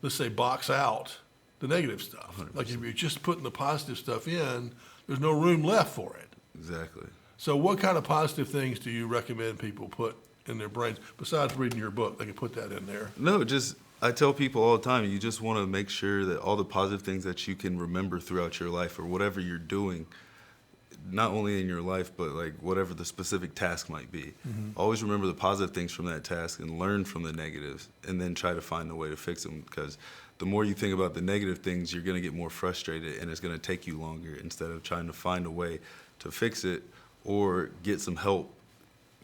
let's say, box out the negative stuff. 100%. Like if you're just putting the positive stuff in, there's no room left for it. Exactly. So what kind of positive things do you recommend people put in their brains besides reading your book? They can put that in there. No, I tell people all the time, you just want to make sure that all the positive things that you can remember throughout your life or whatever you're doing, not only in your life, but like whatever the specific task might be. Mm-hmm. Always remember the positive things from that task and learn from the negatives, and then try to find a way to fix them. Because the more you think about the negative things, you're going to get more frustrated, and it's going to take you longer instead of trying to find a way to fix it or get some help.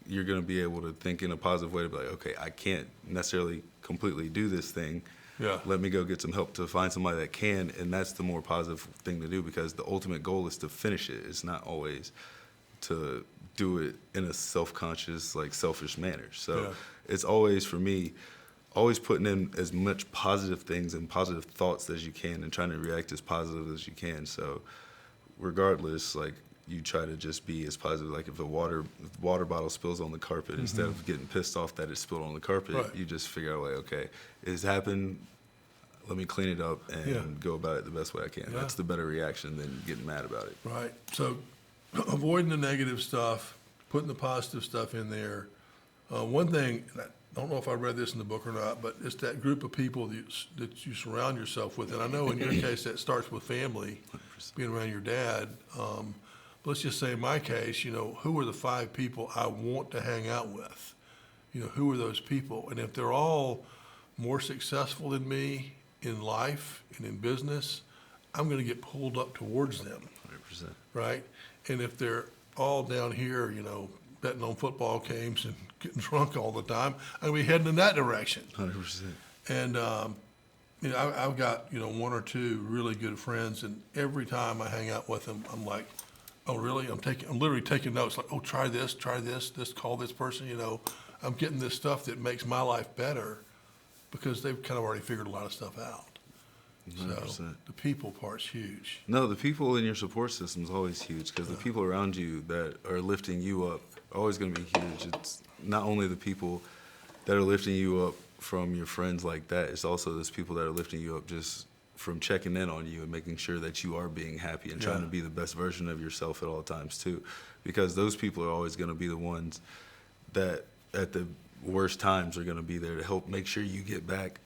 You're going to be able to think in a positive way to be like, okay, I can't necessarily completely do this thing. Yeah. Let me go get some help to find somebody that can, and that's the more positive thing to do, because the ultimate goal is to finish it. It's not always to do it in a self-conscious, like selfish manner. So Yeah. it's always, for me, always putting in as much positive things and positive thoughts as you can and trying to react as positive as you can. So regardless, like, you try to just be as positive. Like if a water bottle spills on the carpet, instead of getting pissed off that it spilled on the carpet, Right. you just figure out, like, okay, it's happened. Let me clean it up and go about it the best way I can. Yeah. That's the better reaction than getting mad about it. Right. So avoiding the negative stuff, putting the positive stuff in there. One thing, and I don't know if I read this in the book or not, but it's that group of people that you surround yourself with. And I know in your case that starts with family, 100%. being around your dad. Let's just say in my case, who are the 5 people I want to hang out with? Who are those people? And if they're all more successful than me in life and in business, I'm going to get pulled up towards them, 100%. right? And if they're all down here, betting on football games and getting drunk all the time, I'm going to be heading in that direction. 100%. And, I've got, 1 or 2 really good friends, and every time I hang out with them, I'm like, oh, really? I'm literally taking notes, like, oh, try this, call this person, I'm getting this stuff that makes my life better because they've kind of already figured a lot of stuff out. 100%. So the people part's huge. No, the people in your support system is always huge, because the people around you that are lifting you up are always going to be huge. not only the people that are lifting you up from your friends like that, it's also those people that are lifting you up just from checking in on you and making sure that you are being happy and trying to be the best version of yourself at all times too. Because those people are always going to be the ones that at the worst times are going to be there to help make sure you get back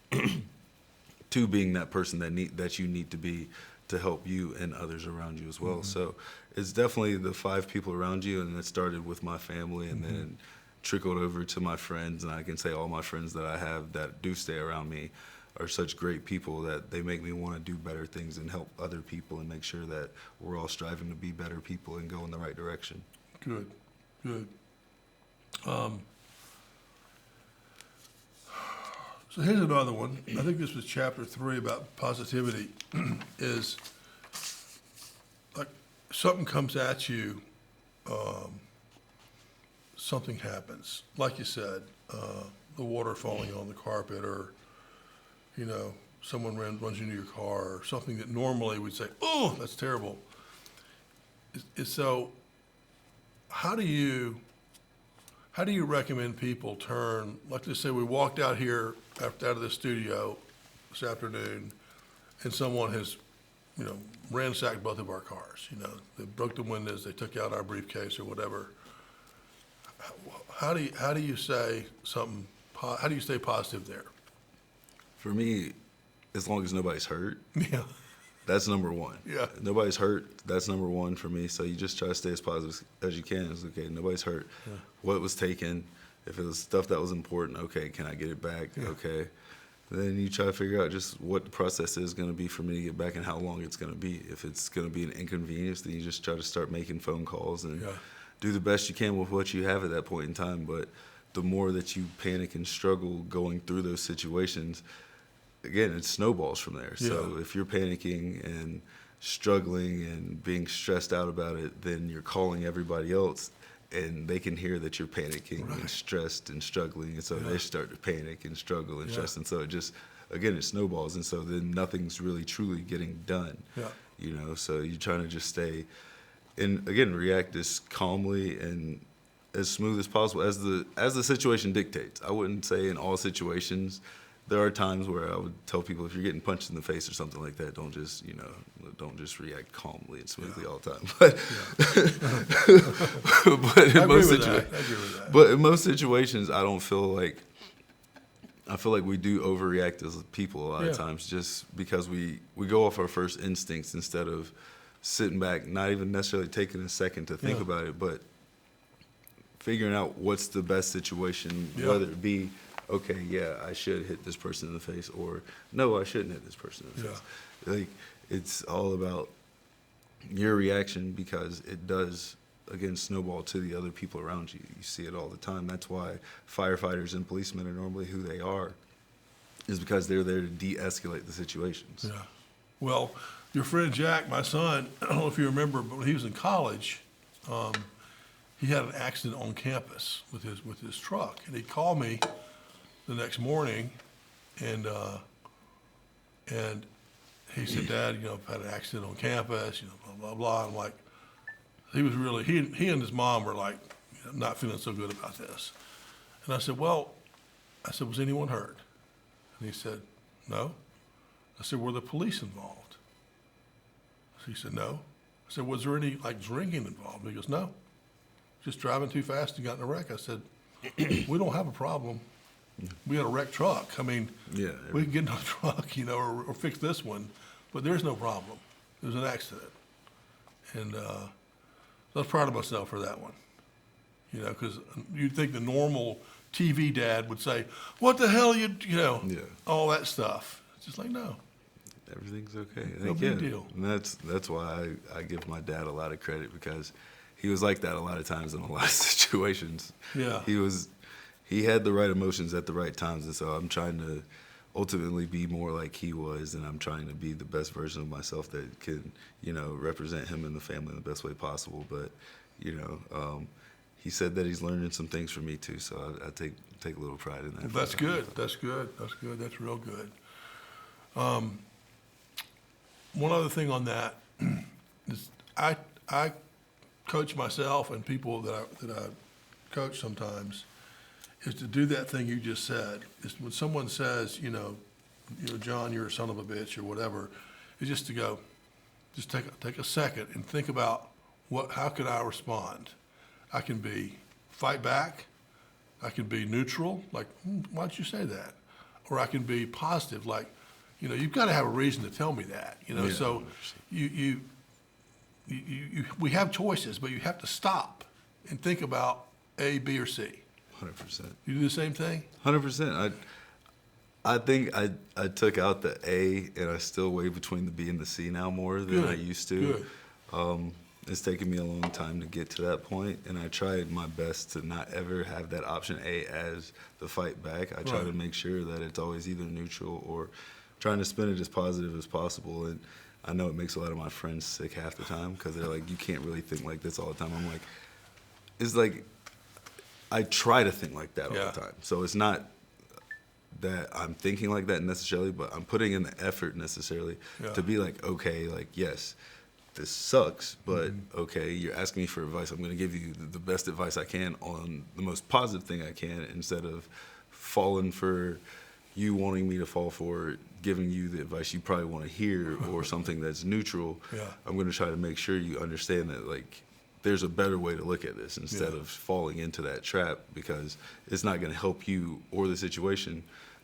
to being that person that you need to be to help you and others around you as well. So it's definitely the 5 people around you, and it started with my family and then trickled over to my friends. And I can say all my friends that I have that do stay around me are such great people that they make me want to do better things and help other people and make sure that we're all striving to be better people and go in the right direction. Good. So here's another one. I think this was chapter 3 about positivity. Is like something comes at you, something happens. Like you said, the water falling on the carpet, or someone runs into your car, or something that normally we'd say, "Oh, that's terrible." So, how do you recommend people turn? Like, let's say we walked out here out of the studio this afternoon, and someone has, ransacked both of our cars. They broke the windows, they took out our briefcase or whatever. How do you say something? How do you stay positive there? For me, as long as nobody's hurt, Yeah. that's number one. Yeah. If nobody's hurt, that's number one for me. So you just try to stay as positive as you can. It's okay, nobody's hurt. Yeah. What was taken? If it was stuff that was important, okay, can I get it back? Yeah. Okay. Then you try to figure out just what the process is going to be for me to get back and how long it's going to be. If it's going to be an inconvenience, then you just try to start making phone calls and do the best you can with what you have at that point in time. But the more that you panic and struggle going through those situations, again, it snowballs from there. So if you're panicking and struggling and being stressed out about it, then you're calling everybody else, and they can hear that you're panicking and stressed and struggling, and so they start to panic and struggle and stress, and so it just, again, it snowballs, and so then nothing's really truly getting done. So you're trying to just stay and, again, react as calmly and as smooth as possible as the situation dictates. I wouldn't say in all situations. There are times where I would tell people, if you're getting punched in the face or something like that, don't just react calmly and smoothly all the time. But in most situations, I feel like we do overreact as people a lot of times, just because we go off our first instincts instead of sitting back, not even necessarily taking a second to think about it, but figuring out what's the best situation, whether it be, okay, I should hit this person in the face, or no, I shouldn't hit this person in the face. Like, it's all about your reaction, because it does, again, snowball to the other people around you. You see it all the time. That's why firefighters and policemen are normally who they are, is because they're there to de-escalate the situations. Yeah. Well, your friend Jack, my son, I don't know if you remember, but when he was in college, he had an accident on campus with his truck, and he called me the next morning, and he said, "Dad, I've had an accident on campus, blah blah blah." I'm like, he and his mom were like, not feeling so good about this, and I said, "Was anyone hurt?" And he said, "No." I said, "Were the police involved?" He said, "No." I said, "Was there any drinking involved?" He goes, "No, just driving too fast and got in a wreck." I said, "We don't have a problem. We had a wrecked truck. I mean, we can get in a truck, or fix this one, but there's no problem. It was an accident." And I was proud of myself for that one, because you'd think the normal TV dad would say, "What the hell, all that stuff." It's just like, no. Everything's okay. No big deal. And that's why I give my dad a lot of credit, because he was like that a lot of times in a lot of situations. Yeah. He had the right emotions at the right times, and so I'm trying to ultimately be more like he was, and I'm trying to be the best version of myself that can, represent him and the family in the best way possible. But, he said that he's learning some things from me too, so I take a little pride in that. Well, that's good. That's good. That's good. That's real good. One other thing on that is I coach myself and people that I coach sometimes, is to do that thing you just said. Is when someone says, John, you're a son of a bitch or whatever, is just to go, just take a second and think about how could I respond? I can be fight back. I can be neutral, like, why'd you say that? Or I can be positive, like, you've got to have a reason to tell me that, Yeah, So we have choices, but you have to stop and think about A, B, or C. 100%. You do the same thing? 100%. I think I took out the A, and I still weigh between the B and the C now more than I used to. Good. It's taken me a long time to get to that point, and I tried my best to not ever have that option A as the fight back. I try to make sure that it's always either neutral or trying to spin it as positive as possible. And I know it makes a lot of my friends sick half the time because they're like, you can't really think like this all the time. I'm like, it's like, I try to think like that all the time. So it's not that I'm thinking like that necessarily, but I'm putting in the effort necessarily to be like, okay, like, yes, this sucks, but okay, you're asking me for advice. I'm going to give you the best advice I can on the most positive thing I can, instead of falling for you wanting me to fall for giving you the advice you probably want to hear or something that's neutral. I'm going to try to make sure you understand that, like, there's a better way to look at this instead of falling into that trap, because it's not going to help you or the situation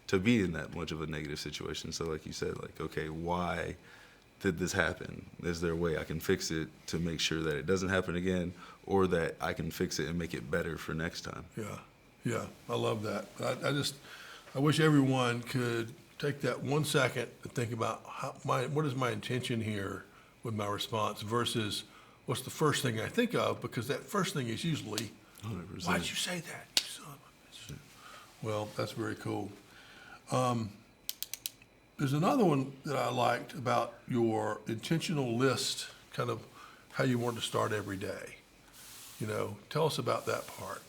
to be in that much of a negative situation. So like you said, like, okay, why did this happen? Is there a way I can fix it to make sure that it doesn't happen again, or that I can fix it and make it better for next time? Yeah, I love that. I wish everyone could take that 1 second to think about what is my intention here with my response versus what's the first thing I think of, because that first thing is usually, 100%. Why'd you say that, you son of a bitch? Well, that's very cool. There's another one that I liked about your intentional list, kind of how you want to start every day. Tell us about that part.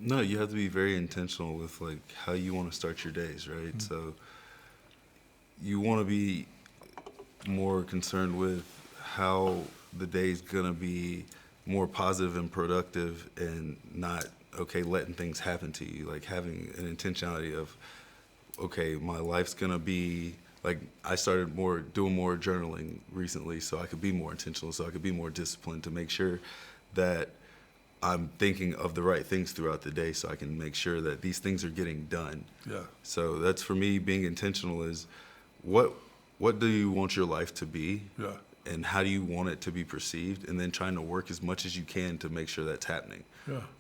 No, you have to be very intentional with like how you want to start your days, right? So you want to be more concerned with how the day's gonna be more positive and productive, and not letting things happen to you. Like having an intentionality of, okay, my life's gonna be like, I started doing more journaling recently, so I could be more intentional, so I could be more disciplined to make sure that I'm thinking of the right things throughout the day, so I can make sure that these things are getting done. So that's, for me, being intentional is what do you want your life to be? And how do you want it to be perceived? And then trying to work as much as you can to make sure that's happening.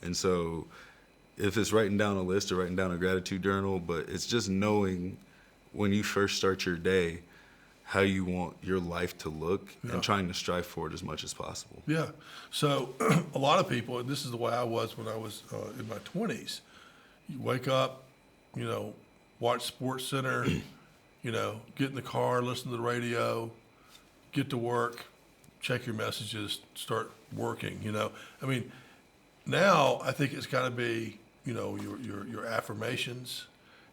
And so if it's writing down a list or writing down a gratitude journal, but it's just knowing when you first start your day how you want your life to look and trying to strive for it as much as possible. So a lot of people, and this is the way I was when I was in my 20s, you wake up, watch Sports Center, get in the car, listen to the radio, get to work, check your messages, start working, I mean, now I think it's got to be, your affirmations,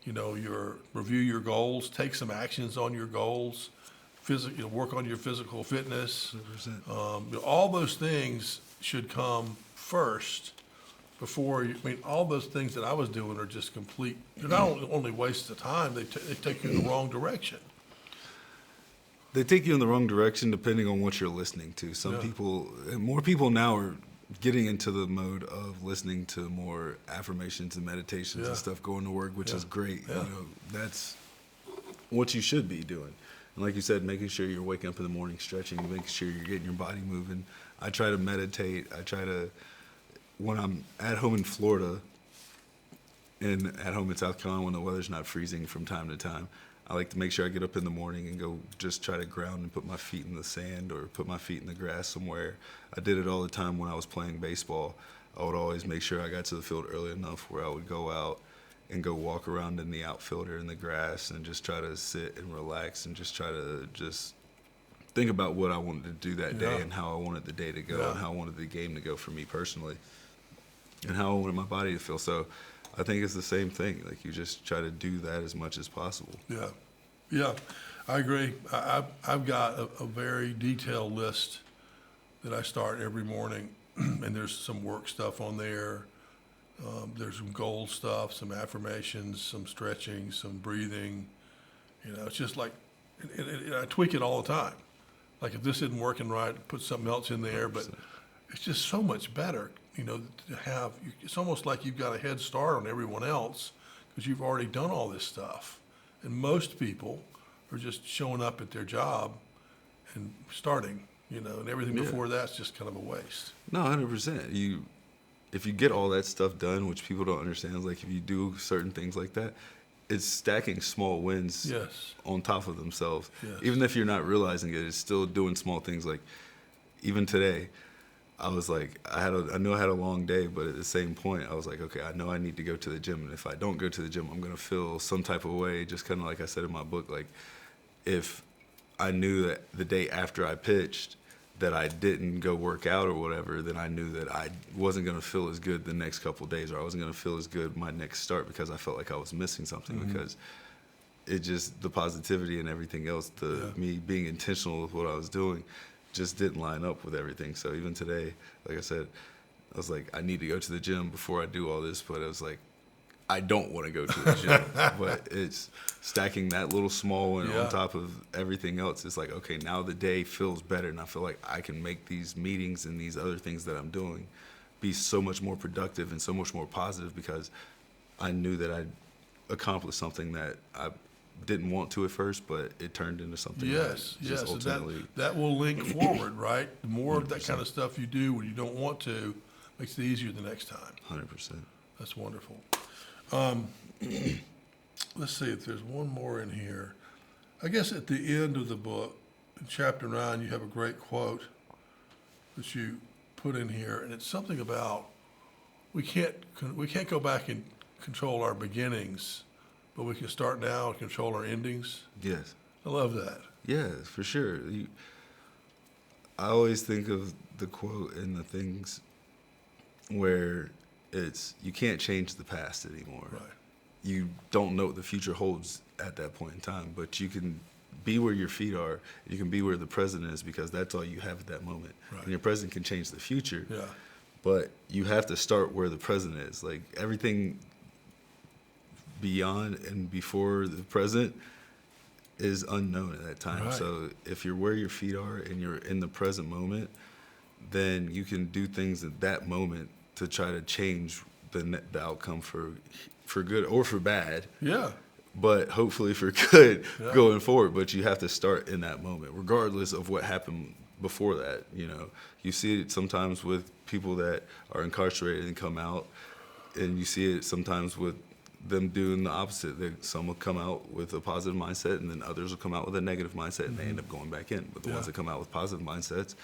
review your goals, take some actions on your goals, work on your physical fitness. 100%. All those things should come first before all those things that I was doing are just complete. They're not only wastes of time, they take you in the wrong direction. They take you in the wrong direction depending on what you're listening to. Some people, and more people now are getting into the mode of listening to more affirmations and meditations and stuff going to work, which is great. That's what you should be doing. And like you said, making sure you're waking up in the morning, stretching, making sure you're getting your body moving. I try to meditate. When I'm at home in Florida and at home in South Carolina when the weather's not freezing from time to time, I like to make sure I get up in the morning and go just try to ground and put my feet in the sand or put my feet in the grass somewhere. I did it all the time when I was playing baseball. I would always make sure I got to the field early enough where I would go out and go walk around in the outfield or in the grass and just try to sit and relax and just try to just think about what I wanted to do that day and how I wanted the day to go and how I wanted the game to go for me personally and how I wanted my body to feel. So I think it's the same thing. Like, you just try to do that as much as possible. Yeah, I agree. I've got a very detailed list that I start every morning, and there's some work stuff on there. There's some gold stuff, some affirmations, some stretching, some breathing. It's just like, and I tweak it all the time. Like if this isn't working right, put something else in there. 100%. But it's just so much better, to have. It's almost like you've got a head start on everyone else because you've already done all this stuff. And most people are just showing up at their job and starting, and everything before that's just kind of a waste. No, 100%. If you get all that stuff done, which people don't understand, is like if you do certain things like that, it's stacking small wins on top of themselves. Yes. Even if you're not realizing it, it's still doing small things. Like even today, I was like, I knew I had a long day, but at the same point, I was like, okay, I know I need to go to the gym, and if I don't go to the gym, I'm gonna feel some type of way. Just kind of like I said in my book, like if I knew that the day after I pitched that I didn't go work out or whatever, then I knew that I wasn't going to feel as good the next couple of days, or I wasn't going to feel as good my next start because I felt like I was missing something. Mm-hmm. Because it just, the positivity and everything else, me being intentional with what I was doing just didn't line up with everything. So even today, like I said, I was like, I need to go to the gym before I do all this, but I was like, I don't want to go to the gym, but it's stacking that little small one on top of everything else. It's like, okay, now the day feels better, and I feel like I can make these meetings and these other things that I'm doing be so much more productive and so much more positive because I knew that I'd accomplished something that I didn't want to at first, but it turned into something. Yes. Ultimately that will link forward, right? The more 100%. Of that kind of stuff you do when you don't want to, makes it easier the next time. 100%. That's wonderful. Let's see if there's one more in here. I guess at the end of the book, in chapter 9, you have a great quote that you put in here, and it's something about we can't go back and control our beginnings, but we can start now and control our endings. Yes. I love that. Yeah, for sure. I always think of the quote and the things where it's you can't change the past anymore. Right. You don't know what the future holds at that point in time, but you can be where your feet are. You can be where the present is because that's all you have at that moment. Right. And your present can change the future. Yeah. But you have to start where the present is. Like everything beyond and before the present is unknown at that time. Right. So if you're where your feet are and you're in the present moment, then you can do things at that moment to try to change the outcome for good or for bad. Yeah. But hopefully for good going forward. But you have to start in that moment, regardless of what happened before that. You see it sometimes with people that are incarcerated and come out, and you see it sometimes with them doing the opposite. Some will come out with a positive mindset, and then others will come out with a negative mindset, and they end up going back in. But the ones that come out with positive mindsets,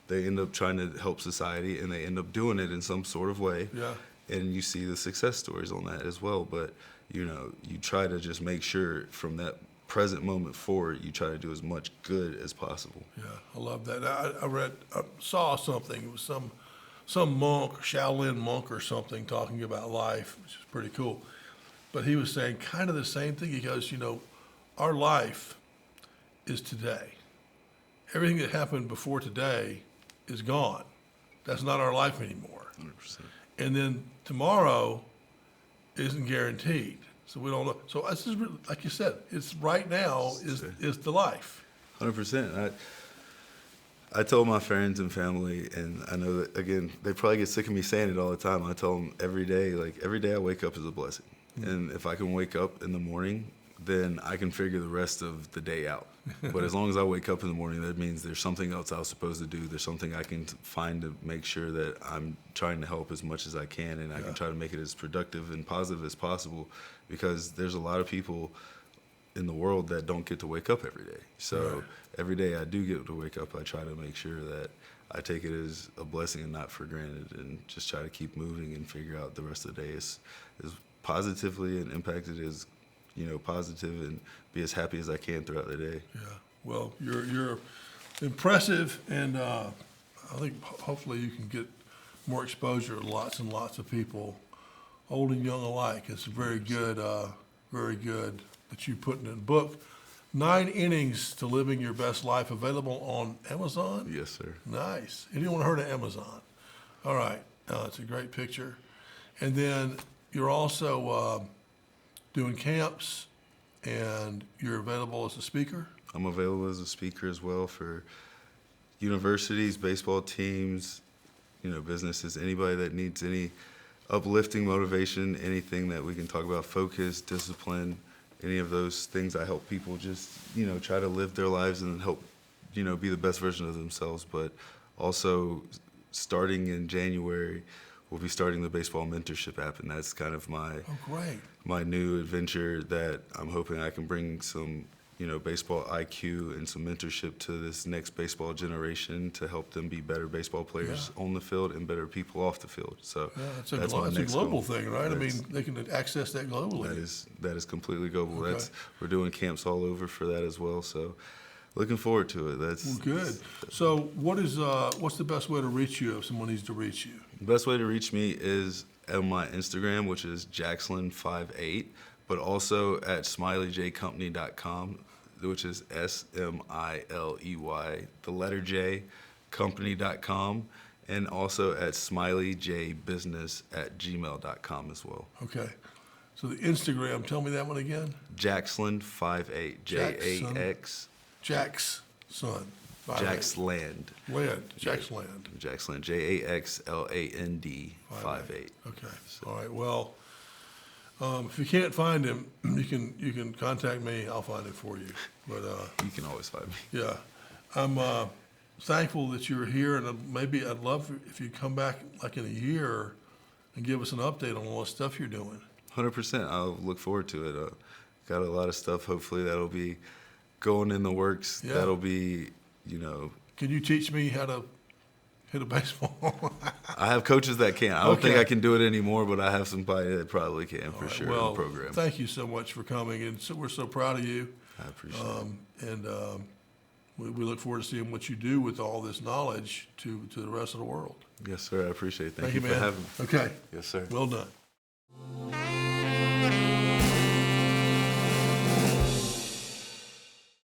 they end up trying to help society, and they end up doing it in some sort of way. Yeah. And you see the success stories on that as well. But, you try to just make sure from that present moment forward, you try to do as much good as possible. Yeah, I love that. I saw something. It was some monk, Shaolin monk or something, talking about life, which is pretty cool. But he was saying kind of the same thing. He goes, our life is today. Everything that happened before today is gone. That's not our life anymore. 100%. And then tomorrow isn't guaranteed. So we don't know. So this is really, like you said, it's right now is the life. 100%. I told my friends and family, and I know that, again, they probably get sick of me saying it all the time. I tell them every day I wake up is a blessing. Mm-hmm. And if I can wake up in the morning, then I can figure the rest of the day out. But as long as I wake up in the morning, that means there's something else I was supposed to do. There's something I can find to make sure that I'm trying to help as much as I can, and I can try to make it as productive and positive as possible, because there's a lot of people in the world that don't get to wake up every day. So every day I do get to wake up, I try to make sure that I take it as a blessing and not for granted, and just try to keep moving and figure out the rest of the day as positively and impacted as positive, and be as happy as I can throughout the day. Yeah. Well, you're impressive, and I think hopefully you can get more exposure to lots and lots of people, old and young alike. It's very good that you put in a book. 9 Innings to Living Your Best Life, available on Amazon? Yes, sir. Nice. Anyone heard of Amazon? All right. It's a great picture. And then you're also doing camps, and you're available as a speaker? I'm available as a speaker as well for universities, baseball teams, businesses, anybody that needs any uplifting motivation, anything that we can talk about, focus, discipline, any of those things. I help people just, try to live their lives and help, be the best version of themselves. But also, starting in January, we'll be starting the baseball mentorship app, and that's kind of my new adventure that I'm hoping I can bring some, baseball IQ and some mentorship to this next baseball generation to help them be better baseball players on the field and better people off the field. So that's a global thing, right? I mean, they can access that globally. That is completely global. Okay. We're doing camps all over for that as well. So looking forward to it. Good. So what's the best way to reach you if someone needs to reach you? The best way to reach me is on my Instagram, which is Jackslin58, but also at smileyjcompany.com, which is SMILEY, the letter J, company.com, and also at smileyjbusiness@gmail.com as well. Okay. So the Instagram, tell me that one again. Jackslin58, Jax. Jack's son. Jacksland. Jacksland. Jacksland, JAXLAND 58. Okay. All right. Well, if you can't find him, you can contact me. I'll find him for you. But you can always find me. Yeah, I'm thankful that you're here, and maybe I'd love if you come back like in a year and give us an update on all the stuff you're doing. 100%. I'll look forward to it. Got a lot of stuff. Hopefully that'll be going in the works. Yeah. That'll be, Can you teach me how to hit a baseball? I have coaches that can. I don't think I can do it anymore, but I have somebody that probably can for sure in the program. Thank you so much for coming, and we're so proud of you. I appreciate it. And we look forward to seeing what you do with all this knowledge to the rest of the world. Yes, sir. I appreciate it. Thank you you, for man. having me. Okay. Yes, sir. Well done.